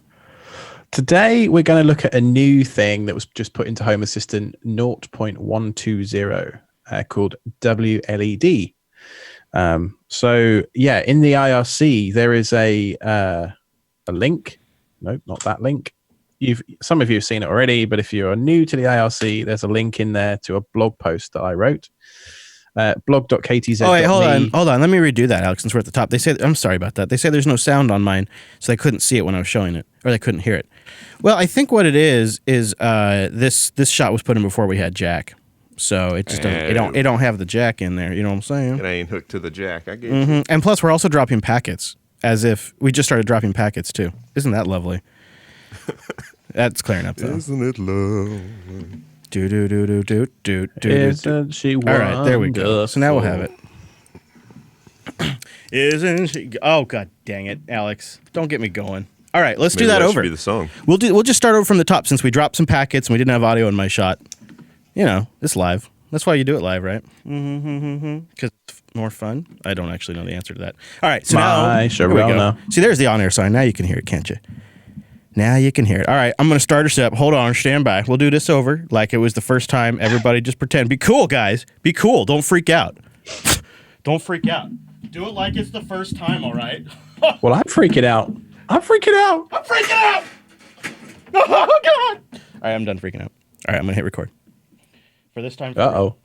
Today, we're going to look at a new thing that was just put into Home Assistant 0.120 called WLED. So, yeah, in the IRC, there is a link. No, not that link. Some of you have seen it already, but if you are new to the IRC, there's a link in there to a blog post that I wrote. Blog.ktz.
Oh, wait, hold on. Let me redo that, Alex, since we're at the top. They say, I'm sorry about that. They say there's no sound on mine, so they couldn't see it when I was showing it, or they couldn't hear it. Well, I think what it is this shot was put in before we had jack, so it just doesn't, it don't have the jack in there. You know what I'm saying?
It ain't hooked to the jack. I get you.
And plus, we're also dropping packets, as if we just started dropping packets too. Isn't that lovely? That's clearing up though.
Isn't it love?
Do do do do do do do.
Isn't she
All right, there we go. So now we'll have it. Isn't she? Oh, god dang it, Alex! Don't get me going. All right, let's do
Maybe
that
should
over.
Be the song.
We'll just start over from the top since we dropped some packets and we didn't have audio in my shot. You know, it's live. That's why you do it live, right? Because it's more fun. I don't actually know the answer to that. All right, so now
sure
here we
will
go.
know.
See, there's the on-air sign. Now you can hear it, can't you? Now you can hear it. All right, I'm going to start us up. Hold on, stand by. We'll do this over like it was the first time. Everybody just pretend. Be cool, guys. Be cool. Don't freak out. Don't freak out. Do it like it's the first time, all right?
Well, I'm freaking out. I'm freaking out.
I'm freaking out! Oh, God! All right, I'm done freaking out. All right, I'm going to hit record. For this time.
Uh-oh.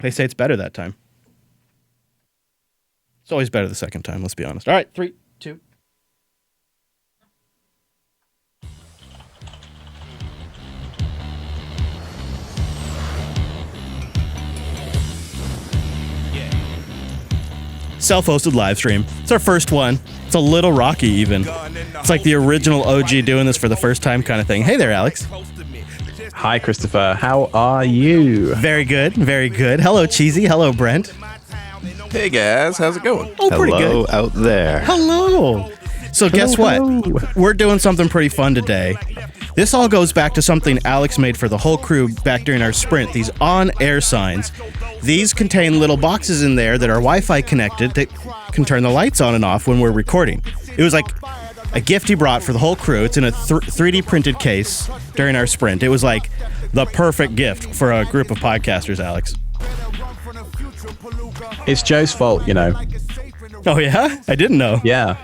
They say it's better that time. It's always better the second time, let's be honest. All right, 3, 2. Self-hosted live stream. It's our first one. It's a little rocky even. It's like the original OG doing this for the first time kind of thing. Hey there, Alex.
Hi, Christopher. How are you?
Very good, very good. Hello, Cheesy. Hello, Brent.
Hey guys, how's it going?
Oh, pretty
Hello
good.
out there.
Hello. So guess what?
hello.
We're doing something pretty fun today. This all goes back to something Alex made for the whole crew back during our sprint, these on-air signs. These contain little boxes in there that are Wi-Fi connected that can turn the lights on and off when we're recording. It was like a gift he brought for the whole crew. It's in a 3D printed case during our sprint. It was like the perfect gift for a group of podcasters, Alex.
It's Joe's fault, you know.
Oh, yeah? I didn't know.
Yeah.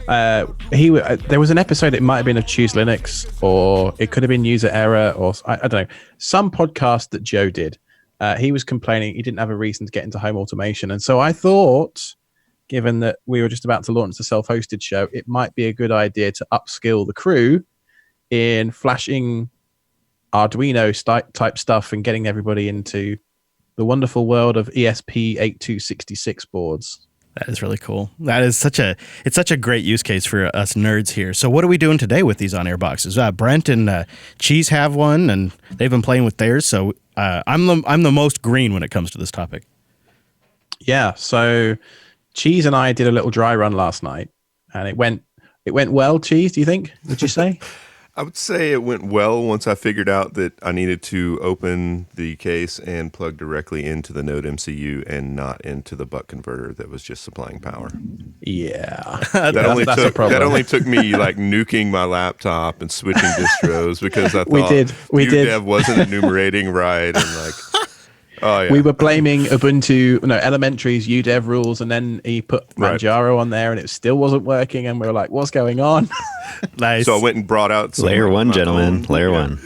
There was an episode, it might have been of Choose Linux, or it could have been User Error, or I don't know, some podcast that Joe did. He was complaining he didn't have a reason to get into home automation. And so I thought, given that we were just about to launch the self-hosted show, it might be a good idea to upskill the crew in flashing Arduino type stuff and getting everybody into the wonderful world of ESP8266 boards.
That is really cool. That is such a great use case for us nerds here. So what are we doing today with these on-air boxes? Brent and Cheese have one, and they've been playing with theirs. So I'm the most green when it comes to this topic.
Yeah. So Cheese and I did a little dry run last night, and it went well. Cheese, do you think? Would you say?
I would say it went well once I figured out that I needed to open the case and plug directly into the Node MCU and not into the buck converter that was just supplying power.
Yeah.
That only took me like nuking my laptop and switching distros because I thought
we did.
UDEV wasn't enumerating right and like. Oh, yeah.
We were blaming Elementary's UDEV rules, and then he put Manjaro on there, and it still wasn't working. And we were like, "What's going on?"
Nice.
So I went and brought out
Layer 1, gentlemen. Layer 1.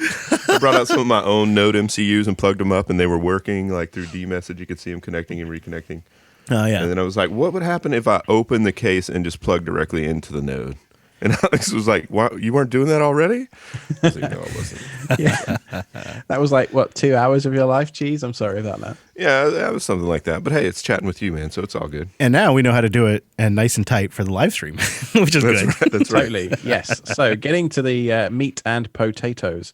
I brought out some of my own Node MCUs and plugged them up, and they were working. Like through dMessage, you could see them connecting and reconnecting.
Oh yeah.
And then I was like, "What would happen if I opened the case and just plugged directly into the node?" And Alex was like, "What? You weren't doing that already?" I was like, "No, I wasn't."
Yeah. That was like, what, 2 hours of your life, Cheese? I'm sorry about that.
Yeah, that was something like that. But hey, it's chatting with you, man, so it's all good.
And now we know how to do it and nice and tight for the live stream, which is good.
Right, that's right.
Totally. Yes. So getting to the meat and potatoes.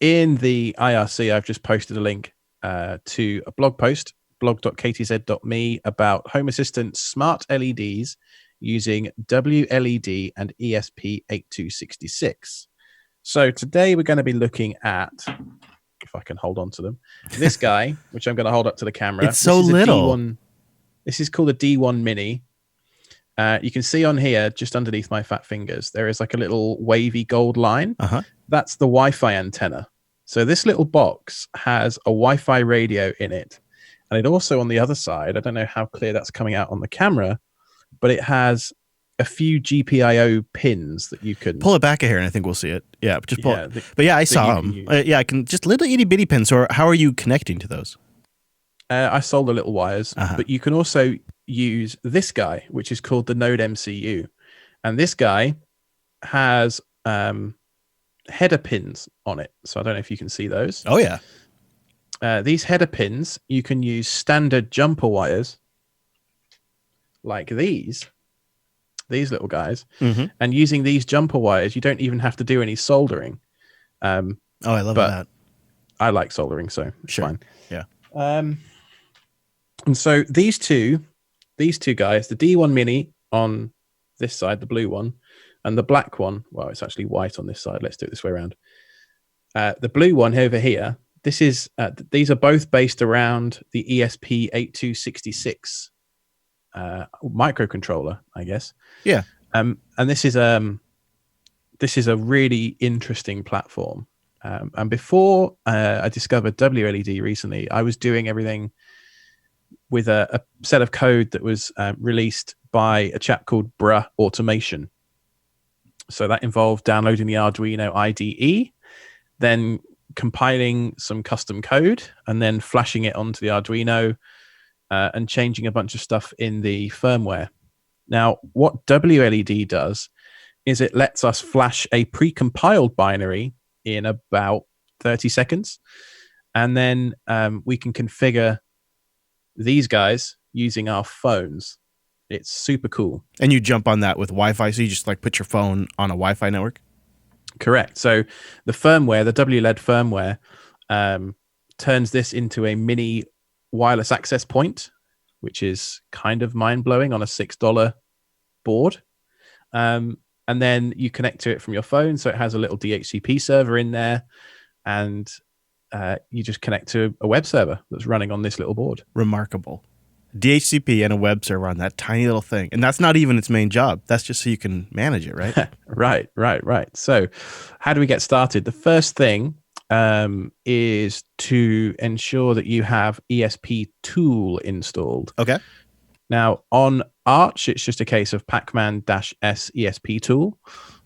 In the IRC, I've just posted a link to a blog post, blog.ktz.me, about Home Assistant smart LEDs using WLED and ESP8266. So today we're going to be looking at, if I can hold on to them, this guy, which I'm going to hold up to the camera.
It's so little.
This is called a D1 Mini. You can see on here, just underneath my fat fingers, there is like a little wavy gold line.
Uh-huh.
That's the Wi-Fi antenna. So this little box has a Wi-Fi radio in it. And it also, on the other side, I don't know how clear that's coming out on the camera, but it has a few GPIO pins that you can
pull it back here, and I think we'll see it. Yeah, just pull it. But yeah, I saw them. I can just little itty bitty pins. Or how are you connecting to those?
I sold the little wires, but you can also use this guy, which is called the Node MCU, and this guy has header pins on it. So I don't know if you can see those.
Oh yeah.
These header pins, you can use standard jumper wires like these little guys, and using these jumper wires, you don't even have to do any soldering.
I love that.
I like soldering, so it's fine.
Yeah.
And so these two guys, the D1 Mini on this side, the blue one, and the black one, well, it's actually white on this side. Let's do it this way around. The blue one over here, these are both based around the ESP8266 microcontroller, I guess.
Yeah.
And this is a really interesting platform. And before I discovered WLED recently, I was doing everything with a set of code that was released by a chap called Bruh Automation. So that involved downloading the Arduino IDE, then compiling some custom code, and then flashing it onto the Arduino and changing a bunch of stuff in the firmware. Now, what WLED does is it lets us flash a pre-compiled binary in about 30 seconds. And then we can configure these guys using our phones. It's super cool.
And you jump on that with Wi-Fi, so you just like put your phone on a Wi-Fi network?
Correct. So the firmware, the WLED firmware, turns this into a mini wireless access point, which is kind of mind-blowing on a $6 board. And then you connect to it from your phone. So it has a little DHCP server in there, and you just connect to a web server that's running on this little board.
Remarkable. DHCP and a web server on that tiny little thing. And that's not even its main job. That's just so you can manage it, right?
Right. So how do we get started? The first thing is to ensure that you have ESP Tool installed.
Okay.
Now, on Arch, it's just a case of pacman-s ESP Tool.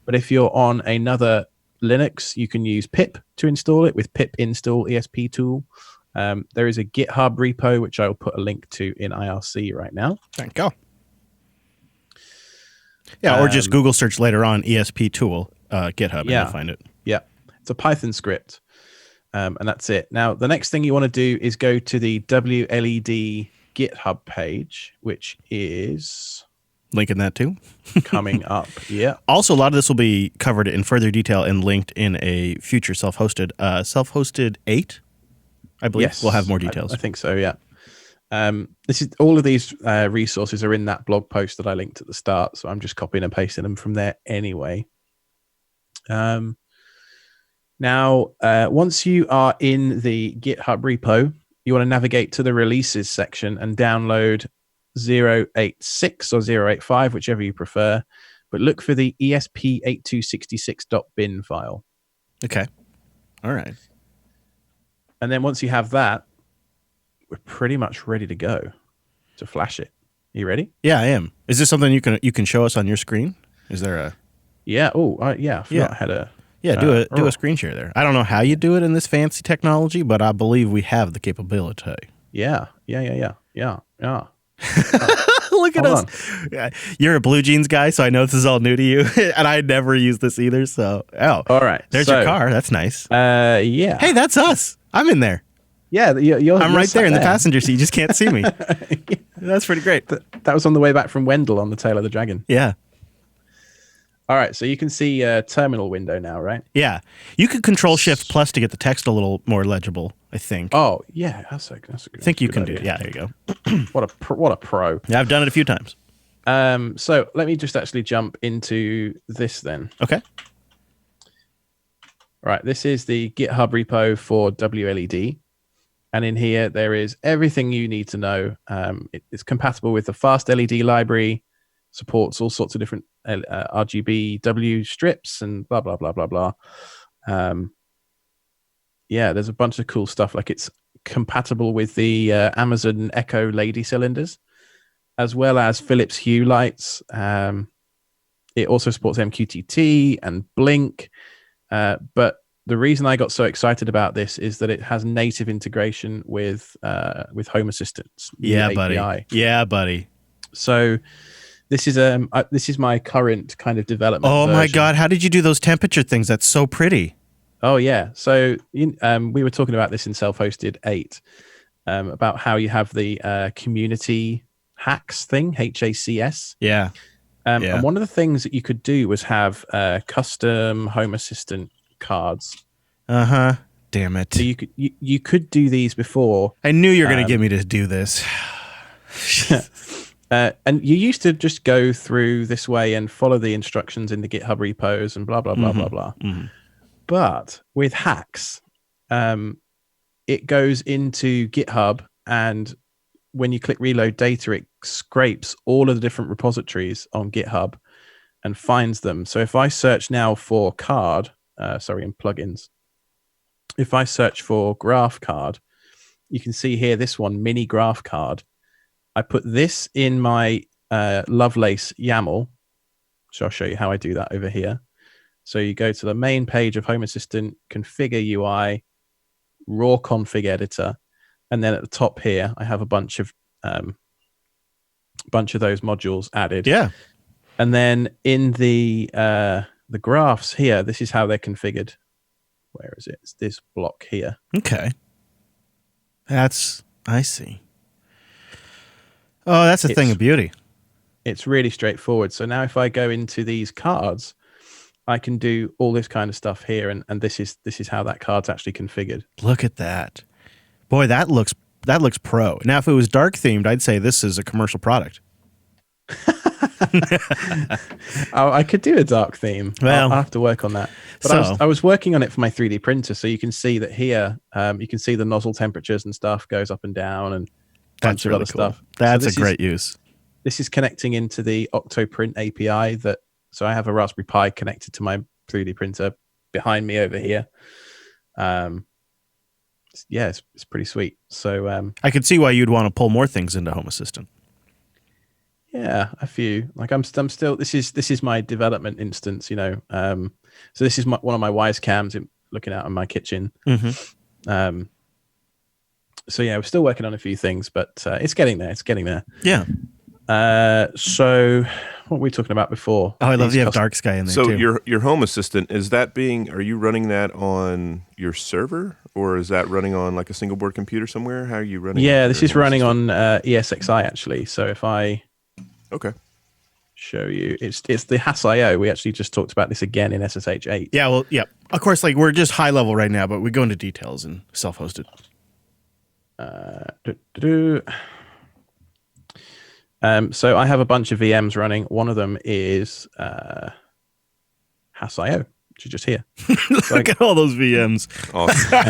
But if you're on another Linux, you can use pip to install it with pip install ESP Tool. There is a GitHub repo, which I will put a link to in IRC right now.
Thank you. Yeah, or just Google search later on ESP Tool, GitHub, and you'll find it.
Yeah, it's a Python script, and that's it. Now, the next thing you want to do is go to the WLED GitHub page, which is
Linking that too.
coming up. Yeah.
Also, a lot of this will be covered in further detail and linked in a future self-hosted 8. I believe we'll have more details.
I think so. Yeah. This is all of these resources are in that blog post that I linked at the start, so I'm just copying and pasting them from there anyway. Now, once you are in the GitHub repo, you want to navigate to the releases section and download 086 or 085, whichever you prefer, but look for the esp8266.bin file.
Okay. All right.
And then once you have that, we're pretty much ready to go to flash it. You ready?
Yeah, I am. Is this something you can show us on your screen? Is there a...
Yeah. Oh, yeah. I forgot I had a...
Yeah, do a screen share there. I don't know how you do it in this fancy technology, but I believe we have the capability.
Yeah.
Look at us. Yeah, you're a Blue Jeans guy, so I know this is all new to you, and I never used this either. So,
all right.
There's your car. That's nice.
Yeah.
Hey, that's us. I'm in there.
Yeah,
I'm right there in the passenger seat. You just can't see me. That's pretty great.
That was on the way back from Wendell on the Tail of the Dragon.
Yeah.
All right, so you can see a terminal window now, right?
Yeah. You could Control-Shift+ to get the text a little more legible, I think.
Oh, yeah. That's a good
I think you can do it. Yeah, there you go.
What a pro.
Yeah, I've done it a few times.
So let me just actually jump into this then.
Okay.
Right, this is the GitHub repo for WLED. And in here, there is everything you need to know. It's compatible with the Fast LED library, supports all sorts of different RGB strips and blah, blah, blah, blah, blah. Yeah, there's a bunch of cool stuff. Like it's compatible with the Amazon Echo Lady cylinders, as well as Philips Hue lights. It also supports MQTT and Blink. But the reason I got so excited about this is that it has native integration with Home Assistant's
Yeah,
API.
buddy. Yeah, buddy.
So this is my current kind of development.
Oh my
version.
God! How did you do those temperature things? That's so pretty.
Oh yeah. So we were talking about this in Self-Hosted 8 about how you have the community hacks thing, HACS.
Yeah.
And one of the things that you could do was have custom Home Assistant cards.
Damn it.
So you could do these before.
I knew you were going to get me to do this.
And you used to just go through this way and follow the instructions in the GitHub repos and blah, blah, blah, blah, blah.
Mm-hmm.
But with hacks, it goes into GitHub, and when you click reload data, it scrapes all of the different repositories on GitHub and finds them. So if I search now for card, in plugins, if I search for graph card, you can see here this one, mini graph card. I put this in my Lovelace YAML. So I'll show you how I do that over here. So you go to the main page of Home Assistant, configure UI, raw config editor, and then at the top here, I have a bunch of those modules added.
Yeah.
And then in the graphs here, this is how they're configured. Where is it? It's this block here.
Okay. I see. Oh, that's a thing of beauty.
It's really straightforward. So now if I go into these cards, I can do all this kind of stuff here, and this is how that card's actually configured.
Look at that. Boy, that looks pro. Now, if it was dark themed, I'd say this is a commercial product.
I could do a dark theme.
Well,
I'll have to work on that. But I was working on it for my 3D printer, so you can see that here, you can see the nozzle temperatures and stuff goes up and down, and
that's really
other
cool.
stuff.
That's a great use.
This is connecting into the Octoprint API. So I have a Raspberry Pi connected to my 3D printer behind me over here. It's pretty sweet. So
I could see why you'd want to pull more things into Home Assistant.
Yeah, a few. Like I'm still. This is my development instance. So this is one of my Wise cams looking out in my kitchen.
Mm-hmm.
So yeah, we're still working on a few things, but it's getting there.
Yeah.
So what were we talking about before?
Oh, I love you have Dark Sky in there
so
too.
your Home Assistant, are you running that on your server or is that running on like a single board computer somewhere? How are you running?
Yeah, this is running on ESXi actually. So if I show you, it's the Hass.io. We actually just talked about this again in SSH 8.
Yeah, well, yeah. Of course, like we're just high level right now, but we go into details and self-hosted.
So I have a bunch of VMs running. One of them is Hass.io, which is just here.
Look at all those VMs.
Awesome.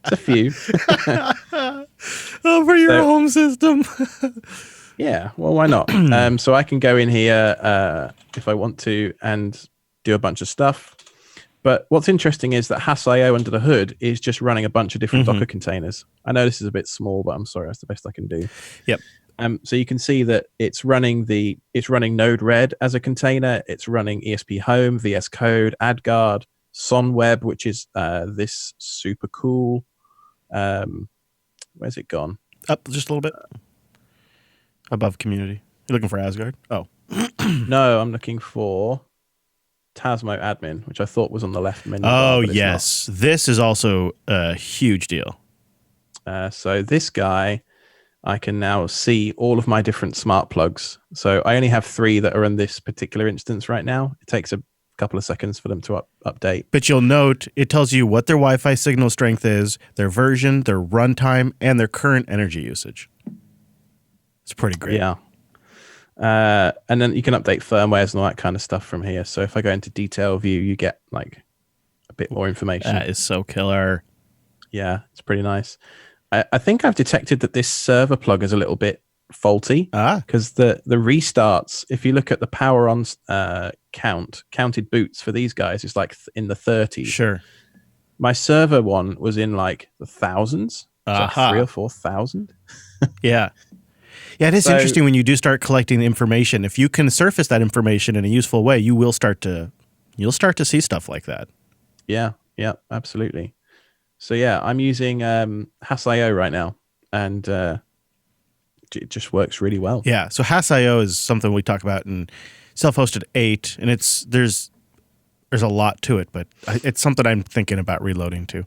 It's a few.
For your home system.
Yeah, well, why not? So I can go in here if I want to and do a bunch of stuff. But what's interesting is that Hass.io under the hood is just running a bunch of different Docker containers. I know this is a bit small, but I'm sorry, that's the best I can do.
Yep.
So you can see that it's running Node-RED as a container. It's running ESP Home, VS Code, AdGuard, Sonweb, which is this super cool. Where's it gone?
Up just a little bit. Above community. You're looking for Asgard? Oh.
No, I'm looking for Tasmo admin, which I thought was on the left menu.
Oh, yes. This is also a huge deal.
So this guy, I can now see all of my different smart plugs. So I only have 3 that are in this particular instance right now. It takes a couple of seconds for them to update.
But you'll note it tells you what their Wi-Fi signal strength is, their version, their runtime, and their current energy usage. It's pretty great.
Yeah. And then you can update firmwares and all that kind of stuff from here. So if I go into detail view, you get like a bit more information.
That is so killer.
Yeah, it's pretty nice. I think I've detected that this server plug is a little bit faulty because the restarts, if you look at the power on counted boots for these guys, it's like in the 30s.
Sure.
My server one was in like the thousands. Like 3,000 or 4,000.
Yeah. Yeah, it is interesting when you do start collecting the information. If you can surface that information in a useful way, you'll start to see stuff like that.
Yeah, absolutely. So yeah, I'm using Hass.io right now, and it just works really well.
Yeah, so Hass.io is something we talk about in self-hosted 8, and there's a lot to it, but it's something I'm thinking about reloading to.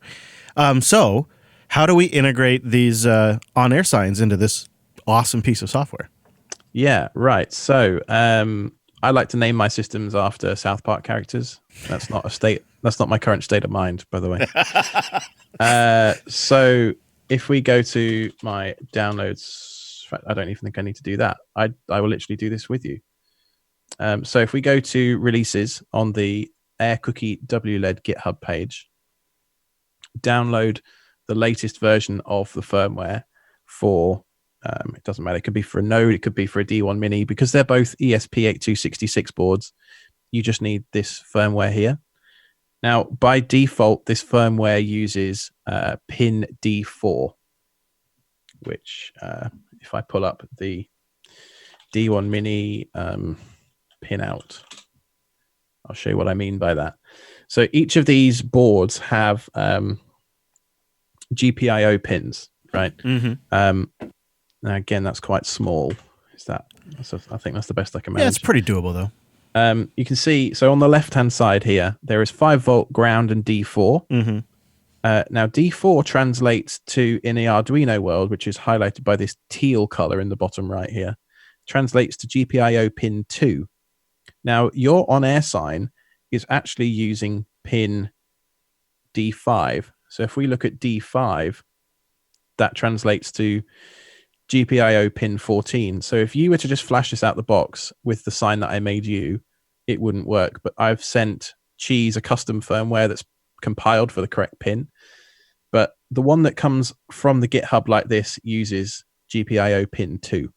So how do we integrate these on-air signs into this awesome piece of software?
Yeah, right. So I like to name my systems after South Park characters. That's not my current state of mind, by the way. So if we go to my downloads, in fact, I don't even think I need to do that. I will literally do this with you. So if we go to releases on the Air Cookie WLED GitHub page, download the latest version of the firmware for it doesn't matter. It could be for a Node. It could be for a D1 Mini. Because they're both ESP8266 boards, you just need this firmware here. Now, by default, this firmware uses pin D4, which if I pull up the D1 Mini pin out, I'll show you what I mean by that. So each of these boards have GPIO pins, right?
Mm-hmm.
Now, again, that's quite small. I think that's the best I can manage.
Yeah, it's pretty doable, though.
You can see, so on the left-hand side here, there is 5-volt ground and D4.
Mm-hmm.
Now, D4 translates to, in the Arduino world, which is highlighted by this teal color in the bottom right here, translates to GPIO pin 2. Now, your on-air sign is actually using pin D5. So if we look at D5, that translates to GPIO pin 14. So if you were to just flash this out the box with the sign that I made you, it wouldn't work. But I've sent Cheese a custom firmware that's compiled for the correct pin. But the one that comes from the GitHub like this uses GPIO pin 2.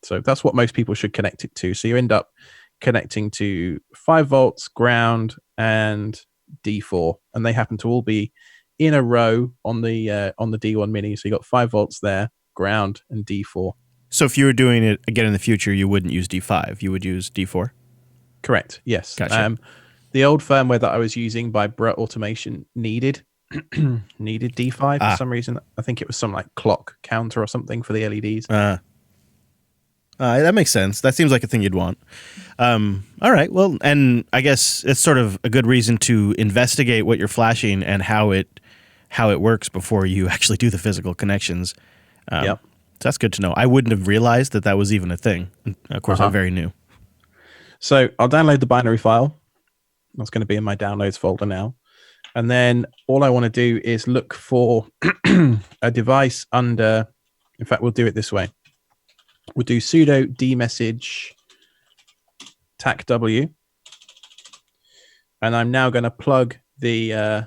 So that's what most people should connect it to. So you end up connecting to 5 volts, ground, and D4. And they happen to all be in a row on the D1 Mini. So you got 5 volts there, ground, and D4.
So if you were doing it again in the future, you wouldn't use D5. You would use D4?
Correct. Yes.
Gotcha.
The old firmware that I was using by Brut Automation needed D5 for some reason. I think it was some like clock counter or something for the LEDs.
That makes sense. That seems like a thing you'd want. All right. Well, and I guess it's sort of a good reason to investigate what you're flashing and how it works before you actually do the physical connections.
Yep.
So that's good to know. I wouldn't have realized that was even a thing. Of course, I'm very new.
So I'll download the binary file. That's going to be in my downloads folder now. And then all I want to do is look for a device under, in fact, we'll do it this way. We'll do sudo dmessage tacw. And I'm now going to plug the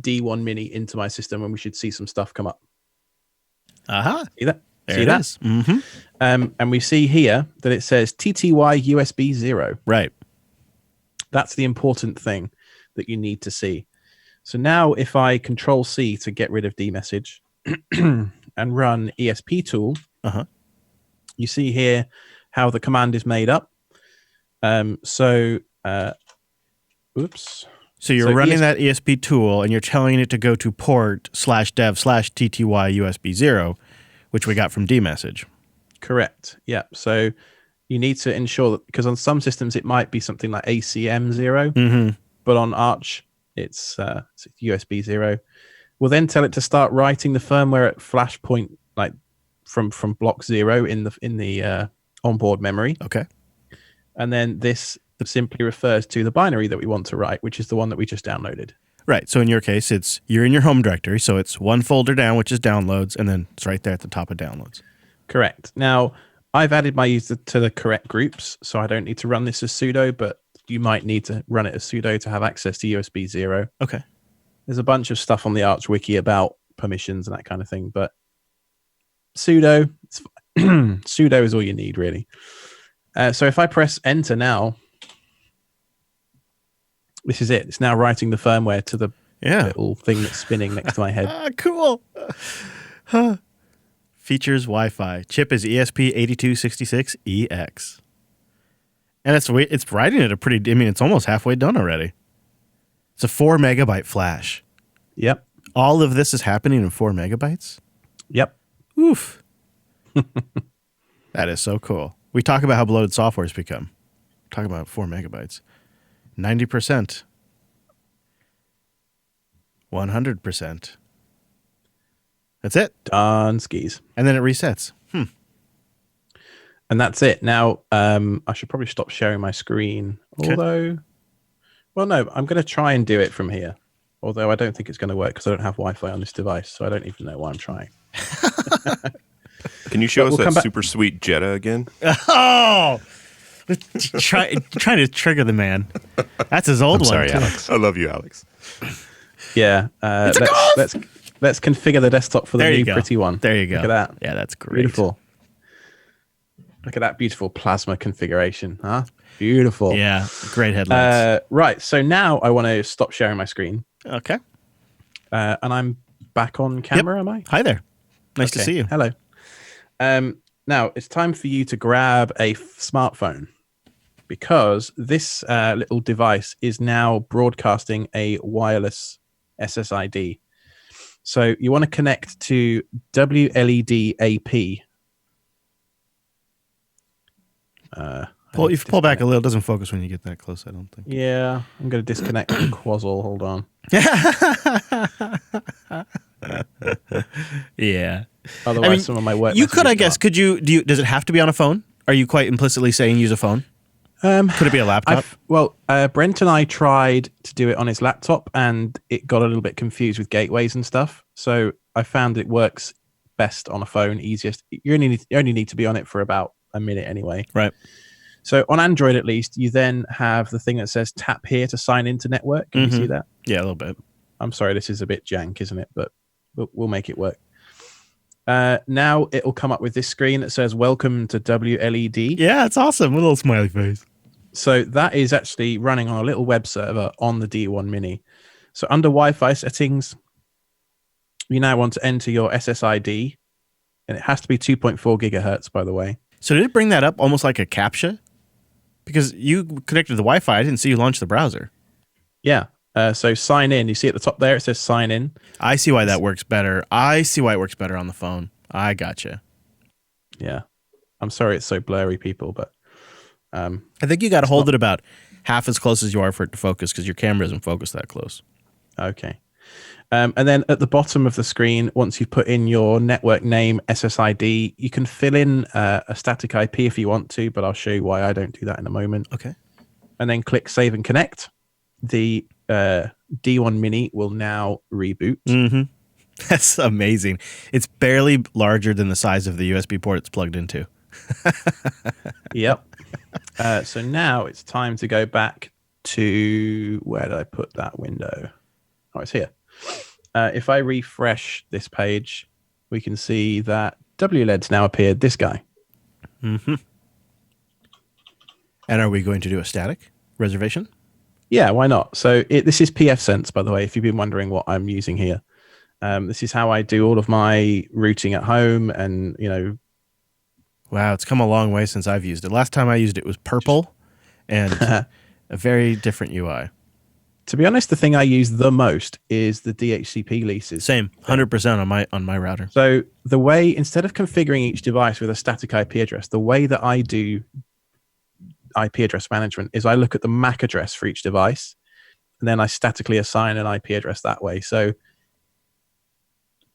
D1 Mini into my system, and we should see some stuff come up.
Aha.
See that?
There
See
it
that?
is. Mm-hmm.
And we see here that it says TTY USB 0.
Right.
That's the important thing that you need to see. So now if I Control C to get rid of dmessage and run ESP-tool, you see here how the command is made up. Oops.
So you're running that ESP tool and you're telling it to go to port/dev/TTY USB 0, which we got from dmessage.
Correct. Yeah. So you need to ensure that, because on some systems it might be something like ACM 0, but on Arch it's USB 0. We'll then tell it to start writing the firmware at flash point, like from block 0 in the onboard memory.
Okay.
And then this simply refers to the binary that we want to write, which is the one that we just downloaded.
Right. So in your case, you're in your home directory, so it's one folder down, which is downloads, and then it's right there at the top of downloads.
Correct. Now, I've added my user to the correct groups, so I don't need to run this as sudo, but you might need to run it as sudo to have access to USB 0.
Okay.
There's a bunch of stuff on the Arch wiki about permissions and that kind of thing, but sudo, sudo is all you need, really. So if I press enter now, this is it. It's now writing the firmware to the little thing that's spinning next to my head.
Cool. Features Wi-Fi. Chip is ESP8266EX. And it's writing at it's almost halfway done already. It's a 4 megabyte flash.
Yep.
All of this is happening in 4 megabytes?
Yep.
Oof. That is so cool. We talk about how bloated software's become. Talk about 4 megabytes. 90%. 100%. That's it.
Done skis.
And then it resets.
And that's it. Now, I should probably stop sharing my screen.
Okay.
Although, well, no, I'm going to try and do it from here. Although I don't think it's going to work because I don't have Wi-Fi on this device, so I don't even know why I'm trying.
Can you show us that super sweet Jetta again?
Oh! Trying to trigger the man. That's his old one.
Sorry,
too.
Alex.
I love you, Alex.
Yeah. Let's configure the desktop for the
There you
new
go.
pretty one.
There you go.
Look at that.
Yeah, that's great.
Beautiful. Look at that beautiful plasma configuration. Huh? Beautiful.
Yeah, great headlights.
Right. So now I want to stop sharing my screen.
Okay.
And I'm back on camera, am I?
Hi there. Nice to
Okay.
see you.
Hello. Now it's time for you to grab a smartphone because this little device is now broadcasting a wireless SSID. So you want to connect to WLED AP.
If you pull back a little, it doesn't focus when you get that close, I don't think.
Yeah, I'm going to disconnect from Quazzle. Hold on.
Yeah.
Otherwise, some of my work.
You could, I
messages
guess. Could you? Does it have to be on a phone? Are you quite implicitly saying use a phone? Could it be a laptop?
Brent and I tried to do it on his laptop, and it got a little bit confused with gateways and stuff. So I found it works best on a phone, easiest. You only need to be on it for about a minute anyway.
Right.
So on Android, at least, you then have the thing that says tap here to sign into network. Can you see that?
Yeah, a little bit.
I'm sorry, this is a bit jank, isn't it? But we'll make it work. Now it'll come up with this screen that says welcome to WLED.
Yeah, it's awesome. A little smiley face.
So that is actually running on a little web server on the D1 Mini. So under Wi-Fi settings, you now want to enter your SSID, and it has to be 2.4 gigahertz, by the way.
So did it bring that up almost like a CAPTCHA? Because you connected to the Wi-Fi, I didn't see you launch the browser.
Yeah. So sign in. You see at the top there, it says sign in.
I see why that works better. I see why it works better on the phone. I gotcha.
Yeah. I'm sorry it's so blurry, people, but
I think you got to hold it about half as close as you are for it to focus because your camera doesn't focus that close.
Okay. And then at the bottom of the screen, once you've put in your network name, SSID, you can fill in a static IP if you want to, but I'll show you why I don't do that in a moment.
Okay.
And then click Save and Connect. The D1 Mini will now reboot.
Mm-hmm. That's amazing. It's barely larger than the size of the USB port it's plugged into.
Yep. So now it's time to go back to, where did I put that window? Oh, it's here. If I refresh this page, we can see that WLED's now appeared, this guy.
Mm-hmm. And are we going to do a static reservation?
Yeah, why not? So this is pfSense, by the way, if you've been wondering what I'm using here. This is how I do all of my routing at home and,
Wow, it's come a long way since I've used it. Last time I used it was purple and a very different UI.
To be honest, the thing I use the most is the DHCP leases.
Same, 100% on my router.
So the way, instead of configuring each device with a static IP address, the way that I do IP address management is I look at the MAC address for each device, and then I statically assign an IP address that way. So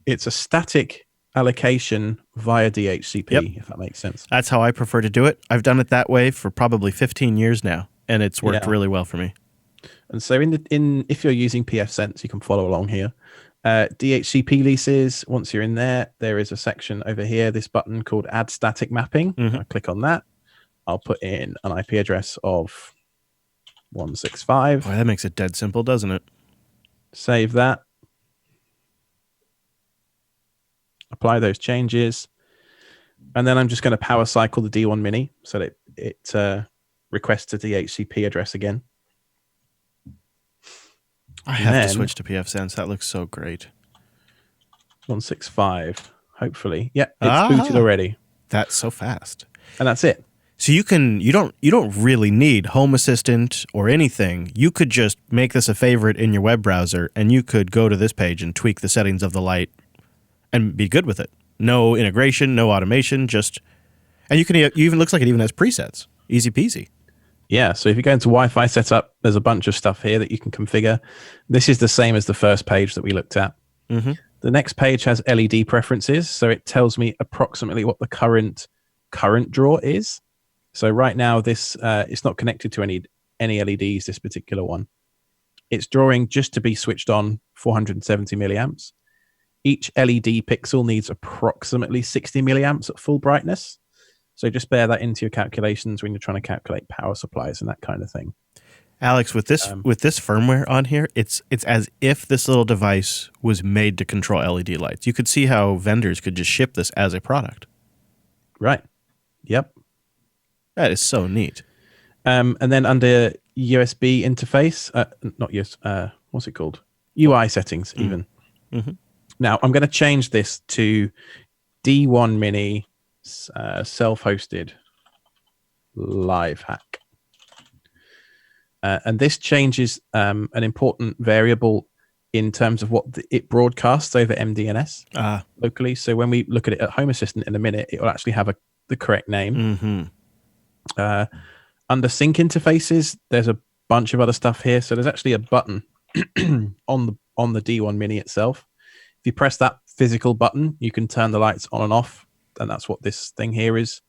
it's a static allocation via DHCP, if that makes sense.
That's how I prefer to do it. I've done it that way for probably 15 years now, and it's worked really well for me.
And so if you're using pfSense, you can follow along here. DHCP leases, once you're in there, there is a section over here, this button called Add Static Mapping. I click on that. I'll put in an IP address of 165.
Boy, that makes it dead simple, doesn't it?
Save that. Apply those changes. And then I'm just going to power cycle the D1 Mini so that it requests a DHCP address again.
I have to switch to pfSense. That looks so great.
165, hopefully. Yeah, it's booted already.
That's so fast.
And that's it.
So you don't really need Home Assistant or anything. You could just make this a favorite in your web browser, and you could go to this page and tweak the settings of the light and be good with it. No integration, no automation, and you even looks like it even has presets. Easy peasy.
Yeah, so if you go into Wi-Fi setup, there's a bunch of stuff here that you can configure. This is the same as the first page that we looked at.
Mm-hmm.
The next page has LED preferences, so it tells me approximately what the current draw is. So right now, this it's not connected to any LEDs, this particular one. It's drawing just to be switched on 470 milliamps. Each LED pixel needs approximately 60 milliamps at full brightness. So just bear that into your calculations when you're trying to calculate power supplies and that kind of thing.
Alex, with this firmware on here, it's as if this little device was made to control LED lights. You could see how vendors could just ship this as a product.
Right. Yep.
That is so neat.
And then under USB interface, what's it called? UI settings, even.
Mm-hmm.
Now, I'm going to change this to D1 Mini self-hosted live hack. And this changes an important variable in terms of what it broadcasts over MDNS locally. So when we look at it at Home Assistant in a minute, it will actually have the correct name.
Mm-hmm.
Under sync interfaces, there's a bunch of other stuff here. So there's actually a button on the D1 Mini itself. If you press that physical button, you can turn the lights on and off. And that's what this thing here is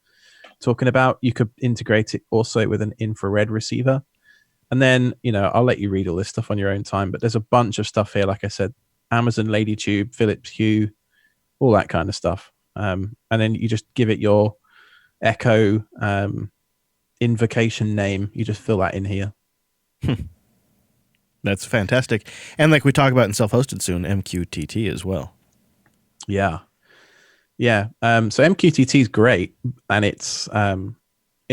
talking about. You could integrate it also with an infrared receiver. And then, I'll let you read all this stuff on your own time, but there's a bunch of stuff here. Like I said, Amazon LadyTube, Philips Hue, all that kind of stuff. And then you just give it your Echo invocation name. You just fill that in here.
That's fantastic. And like we talk about in self-hosted soon, MQTT as well.
Yeah. Yeah. So MQTT is great, and it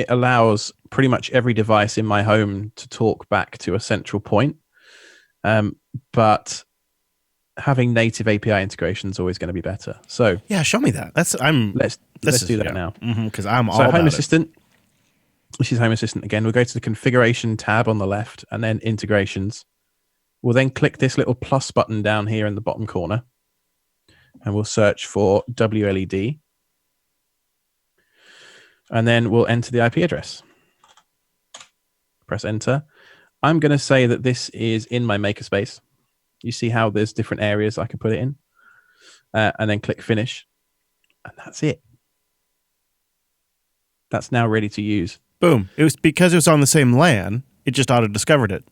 allows pretty much every device in my home to talk back to a central point. But having native API integration is always going to be better. So
yeah, show me that. Let's
do that now.
Because I'm all
so
about
Home
it.
Assistant. This is Home Assistant again. We'll go to the configuration tab on the left, and then integrations. We'll then click this little plus button down here in the bottom corner, and we'll search for WLED. And then we'll enter the IP address. Press enter. I'm going to say that this is in my makerspace. You see how there's different areas I can put it in. And then click finish. And that's it. That's now ready to use.
Boom. It was because it was on the same LAN. It just auto-discovered it.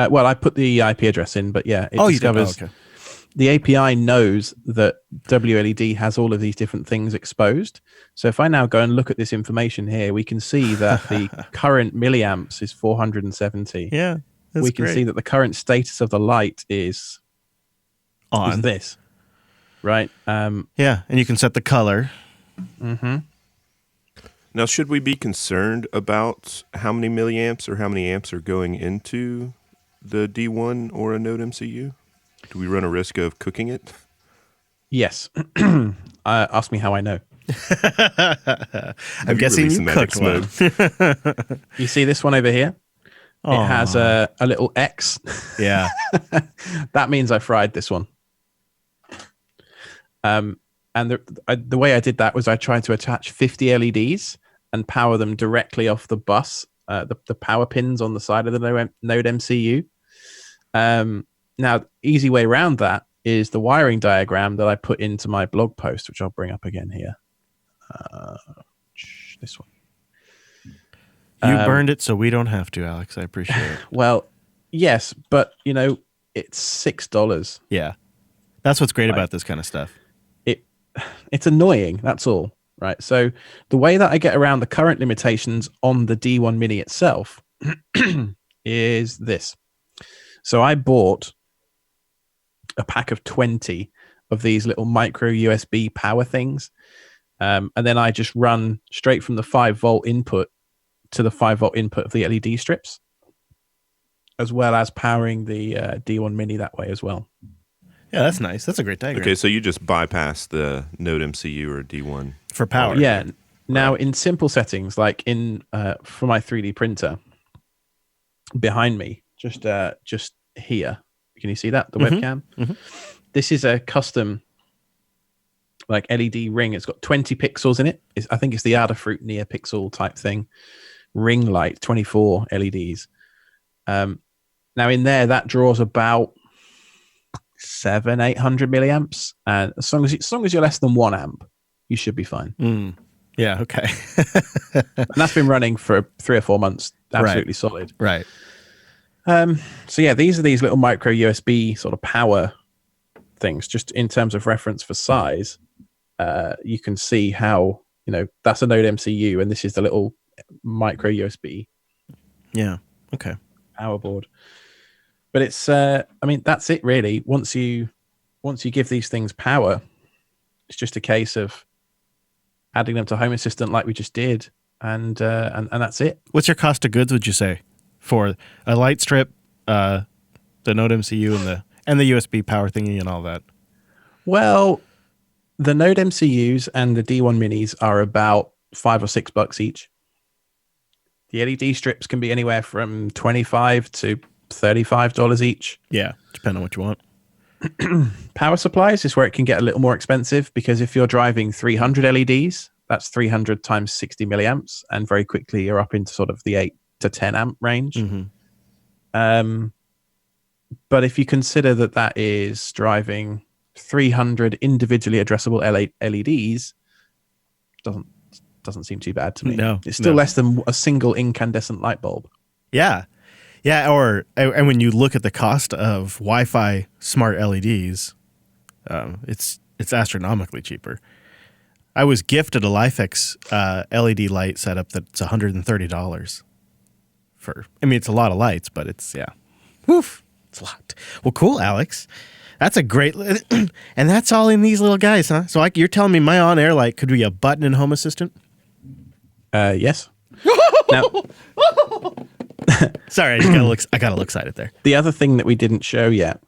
Well, I put the IP address in, but yeah, it discovers.
You did? Oh, okay.
The API knows that WLED has all of these different things exposed. So if I now go and look at this information here, we can see that the current milliamps is 470.
Yeah,
we can see that the current status of the light is
on
this, right?
Yeah, and you can set the color.
Mm-hmm.
Now, should we be concerned about how many milliamps or how many amps are going into the D1 or a Node MCU? Do we run a risk of cooking it?
Yes. Ask me how I know.
I'm guessing you cooked one.
You see this one over here? Aww. It has a little X.
Yeah.
That means I fried this one. And the way I did that was I tried to attach 50 LEDs and power them directly off the bus, the power pins on the side of the Node MCU. Now, easy way around that is the wiring diagram that I put into my blog post, which I'll bring up again here. This one.
You burned it, so we don't have to, Alex. I appreciate it.
Well, yes, but it's $6.
Yeah, that's what's great about this kind of stuff.
It's annoying. That's all, right? So the way that I get around the current limitations on the D1 Mini itself is this. So I bought a pack of 20 of these little micro USB power things. And then I just run straight from the 5-volt input to the 5-volt input of the LED strips, as well as powering the D1 Mini that way as well.
Yeah, that's nice. That's a great diagram.
Okay, so you just bypass the Node MCU or D1
for power.
Yeah. Now, in simple settings, like for my 3D printer behind me, just here. Can you see that? The webcam? Mm-hmm. This is a custom like LED ring. It's got 20 pixels in it. I think it's the Adafruit Near Pixel type thing. Ring light, 24 LEDs. Now in there, that draws about 700-800 milliamps. And as long as you're less than 1 amp, you should be fine.
Yeah, okay.
And that's been running for 3 or 4 months. Absolutely solid.
Right.
So yeah, these are these little micro USB sort of power things. Just in terms of reference for size, you can see how that's a Node MCU, and this is the little micro USB.
Yeah. Okay.
Power board. But it's, that's it really. Once you give these things power, it's just a case of adding them to Home Assistant like we just did, and that's it.
What's your cost of goods, would you say, for a light strip, the Node MCU, and the USB power thingy and all that?
Well, the Node MCUs and the D1 Minis are about $5 or $6 each. The LED strips can be anywhere from $25 to $35 each.
Yeah, depending on what you want.
Power supplies is where it can get a little more expensive, because if you're driving 300 LEDs, that's 300 times 60 milliamps, and very quickly you're up into sort of the 8 to 10 amp range. Mm-hmm. But if you consider that is driving 300 individually addressable LEDs, doesn't seem too bad to me.
No,
it's still less than a single incandescent light bulb.
Yeah. Yeah, and when you look at the cost of Wi-Fi smart LEDs, it's astronomically cheaper. I was gifted a Lifex LED light setup that's $130 it's a lot of lights, but it's a lot. Well, cool, Alex. That's a great, and that's all in these little guys, huh? So you're telling me my on-air light could be a button in Home Assistant?
Yes. Now,
sorry, I got a little excited there.
The other thing that we didn't show yet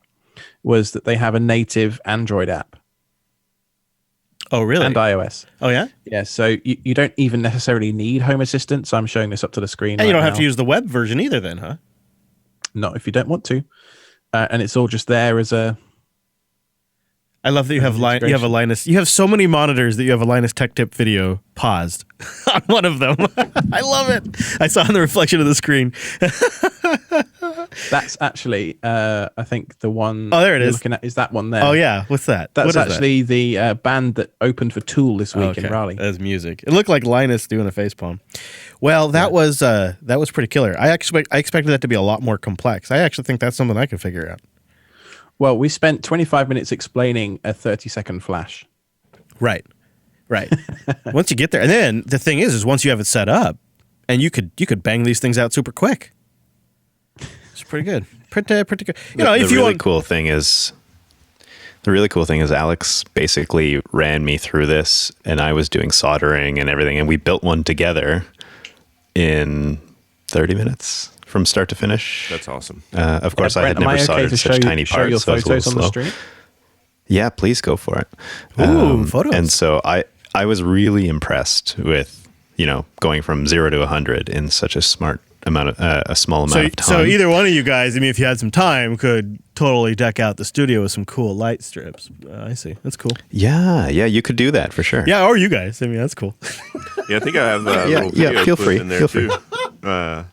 was that they have a native Android app.
Oh, really?
And iOS.
Oh, yeah?
Yeah, so you don't even necessarily need Home Assistant, so I'm showing this up to the screen.
And you don't have to use the web version either then, huh?
Not if you don't want to. And it's all just there as a
I love that you have you have a Linus. You have so many monitors that you have a Linus Tech Tip video paused on one of them. I love it. I saw in the reflection of the screen.
That's actually, I think the one.
Oh, there it
you're
is.
Looking at is that one there?
Oh yeah, what's that?
That's
What is that?
actually the band that opened for Tool this week
Okay.
in Raleigh.
That's music. It looked like Linus doing a facepalm. Well, that was pretty killer. I expected that to be a lot more complex. I actually think that's something I could figure out.
Well, we spent 25 minutes explaining a 30-second flash.
Right. Once you get there, and then the thing is once you have it set up, and you could bang these things out super quick. It's pretty good. Pretty good. You know, if
the
you
really
want,
cool thing is Alex basically ran me through this, and I was doing soldering and everything, and we built one together in 30 minutes from start to finish.
That's awesome.
Of course, I had
Brent, am
never
okay
soldered
to
such tiny
show your
parts, so I was a
photos
little
on the
slow.
stream?
Yeah, please go for it.
Ooh, photos.
And so I was really impressed with, going from 0 to 100 in such a small amount of time.
So either one of you guys, I mean, if you had some time, could totally deck out the studio with some cool light strips. I see. That's cool.
Yeah, you could do that for sure.
Yeah, or you guys. I mean, that's cool.
Yeah, I think I have a
Yeah,
little video
feel
clip
free,
in there
feel
too.
free.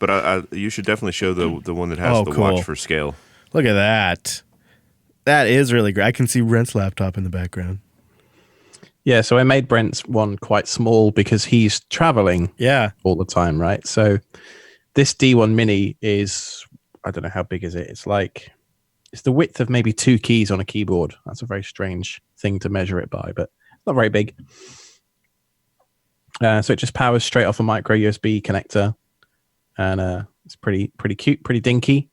But you should definitely show the one that has
Oh,
the
cool.
watch for scale.
Look at that. That is really great. I can see Brent's laptop in the background.
Yeah, so I made Brent's one quite small because he's traveling
Yeah.
all the time, right? So this D1 Mini is, I don't know how big is it. It's the width of maybe 2 keys on a keyboard. That's a very strange thing to measure it by, but it's not very big. So it just powers straight off a micro USB connector, and it's pretty cute, pretty dinky.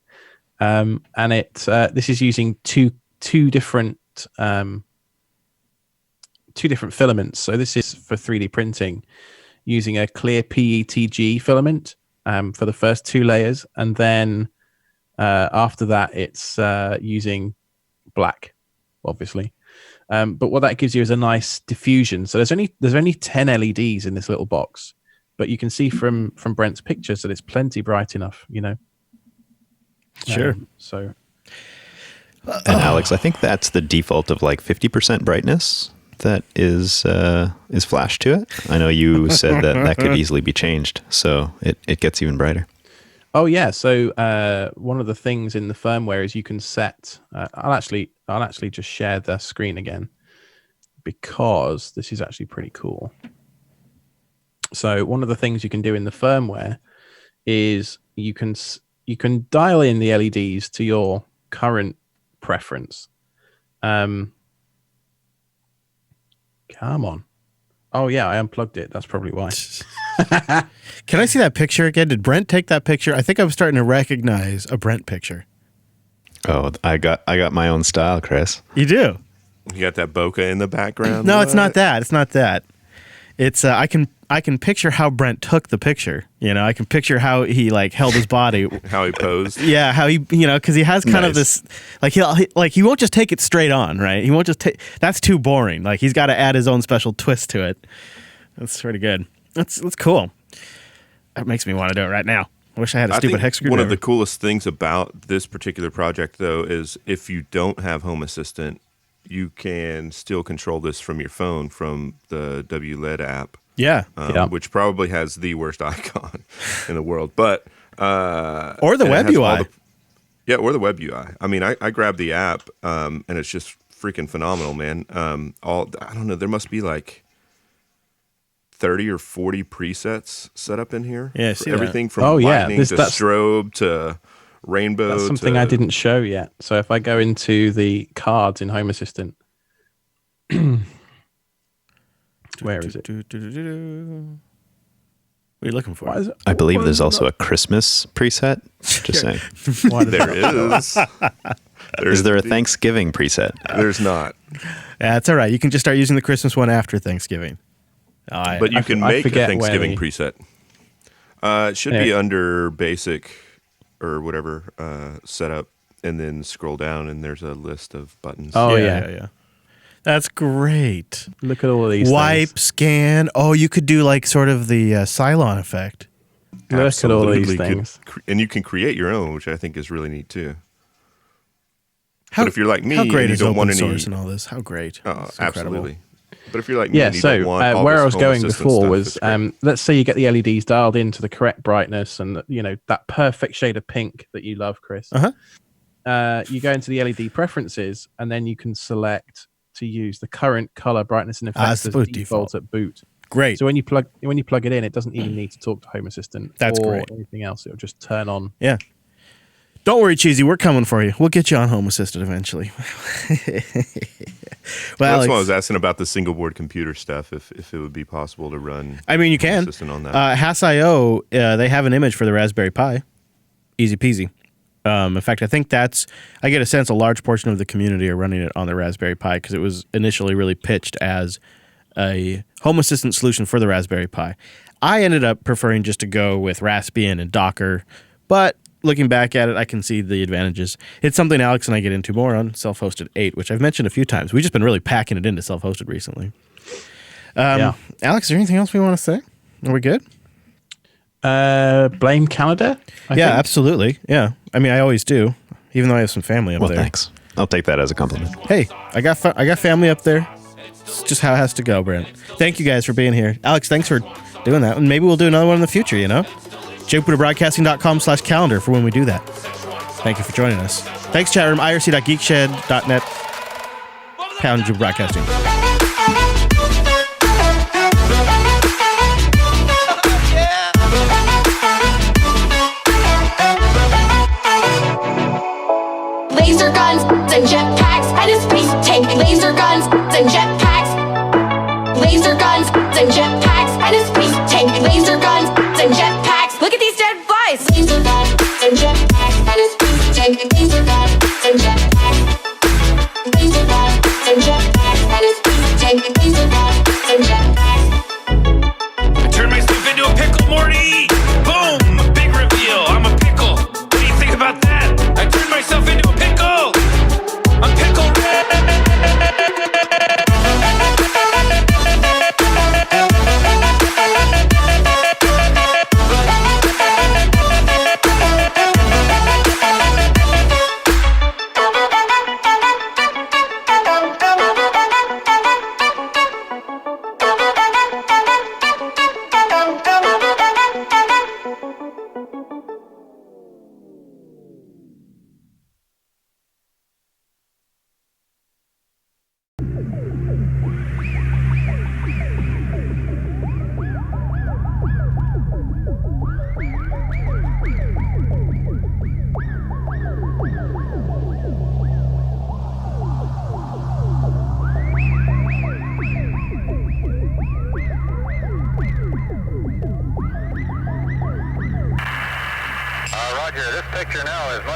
And this is using two different filaments. So this is for 3D printing, using a clear PETG filament for the first 2 layers, and then after that it's using black, obviously. But what that gives you is a nice diffusion. So there's only 10 LEDs in this little box, but you can see from Brent's pictures that it's plenty bright enough,
Sure.
So
And Alex, I think that's the default of like 50% brightness that is flashed to it. I know you said that could easily be changed, so it gets even brighter.
Oh yeah, so one of the things in the firmware is you can set. I'll actually just share the screen again because this is actually pretty cool. So one of the things you can do in the firmware is you can dial in the LEDs to your current preference. Come on. Oh yeah, I unplugged it. That's probably why.
Can I see that picture again? Did Brent take that picture? I think I'm starting to recognize a Brent picture.
Oh, I got my own style, Chris.
You do?
You got that bokeh in the background?
No, it's not that. It's not that. It's I can picture how Brent took the picture. I can picture how he held his body.
How he posed.
Yeah, how he because he has kind of
Nice.
this he won't just take it straight on, right? He won't just take that's too boring. He's got to add his own special twist to it. That's pretty good. That's cool. That makes me want to do it right now. I wish I had a stupid hex screwdriver.
One of the coolest things about this particular project, though, is if you don't have Home Assistant, you can still control this from your phone from the WLED app.
Yeah.
Which probably has the worst icon in the world, but
Or the
and it
web
has
UI.
all the- or the web UI. I mean, I grabbed the app, and it's just freaking phenomenal, man. I don't know, there must be 30 or 40 presets set up in here.
Yeah, I
for
see that.
everything from
Oh, yeah,
lightning to
that's-
strobe to rainbow.
That's something I didn't show yet. So if I go into the cards in Home Assistant, where is it?
What are you looking for?
Why is it?
I believe
why
there's
is it
also
not-
a Christmas preset. Just saying.
why does
There
it-
is.
Is there a Thanksgiving preset?
There's not.
Yeah, it's all right. You can just start using the Christmas one after Thanksgiving.
But you can
I
make a
forget where
Thanksgiving
the-
preset. It should be
Yeah.
under basic or whatever setup, and then scroll down, and there's a list of buttons.
Oh
yeah,
yeah.
yeah. That's great.
Look at all of these
Wipe,
things.
scan. Oh, you could do sort of the Cylon effect.
Look at all these
Absolutely
things.
and you can create your own, which I think is really neat too. But if you're like me,
how great
and you
is
don't
open
want any,
source and all this? How great! It's incredible.
absolutely. But if you're like me,
Yeah,
and you don't
so
want all
where
this
I was
Home
going
Assistant
before
stuff,
was,
it's great.
let's say you get the LEDs dialed into the correct brightness and, that perfect shade of pink that you love, Chris. You go into the LED preferences and then you can select to use the current color, brightness, and effects
the
as
boot
default
default.
at boot.
Great.
So when you plug it in, it doesn't even need to talk to Home Assistant
That's
or
great.
anything else. It'll just turn on.
Yeah. Don't worry, Cheesy. We're coming for you. We'll get you on Home Assistant eventually. Well,
That's why I
Alex,
was asking about the single board computer stuff. If it would be possible to run.
I mean, you
Home
can.
Assistant on that.
Hass.io, they have an image for the Raspberry Pi. Easy peasy. In fact, I think I get a sense a large portion of the community are running it on the Raspberry Pi because it was initially really pitched as a Home Assistant solution for the Raspberry Pi. I ended up preferring just to go with Raspbian and Docker, but looking back at it, I can see the advantages. It's something Alex and I get into more on Self-Hosted 8, which I've mentioned a few times. We've just been really packing it into Self-Hosted recently.
Yeah.
Alex, is there anything else we want to say? Are we good?
Blame Canada? I
Yeah,
think.
absolutely. Yeah. I mean, I always do, even though I have some family up
Well,
there.
thanks. I'll take that as a compliment.
Hey, I got family up there. It's just how it has to go, Brent. Thank you guys for being here. Alex, thanks for doing that. And maybe we'll do another one in the future, jupiterbroadcasting.com/calendar for when we do that. Thank you for joining us. Thanks, chat room. irc.geekshed.net. Jupiter Broadcasting.
Laser guns and jetpacks and a space tank. Laser guns and jetpacks. Laser guns and jetpacks and a space tank. Laser guns and jetpacks. Look at these dead flies. Laser guns and jetpacks and a space tank. Laser guns and jetpacks. Laser guns and jetpacks and a space tank. Laser guns and jetpacks.
I turned myself into a pickle, Morty! Boom! Big reveal. I'm a pickle. What do you think about that? I turned myself into a pickle! I'm pickle red!
Roger, this picture now is much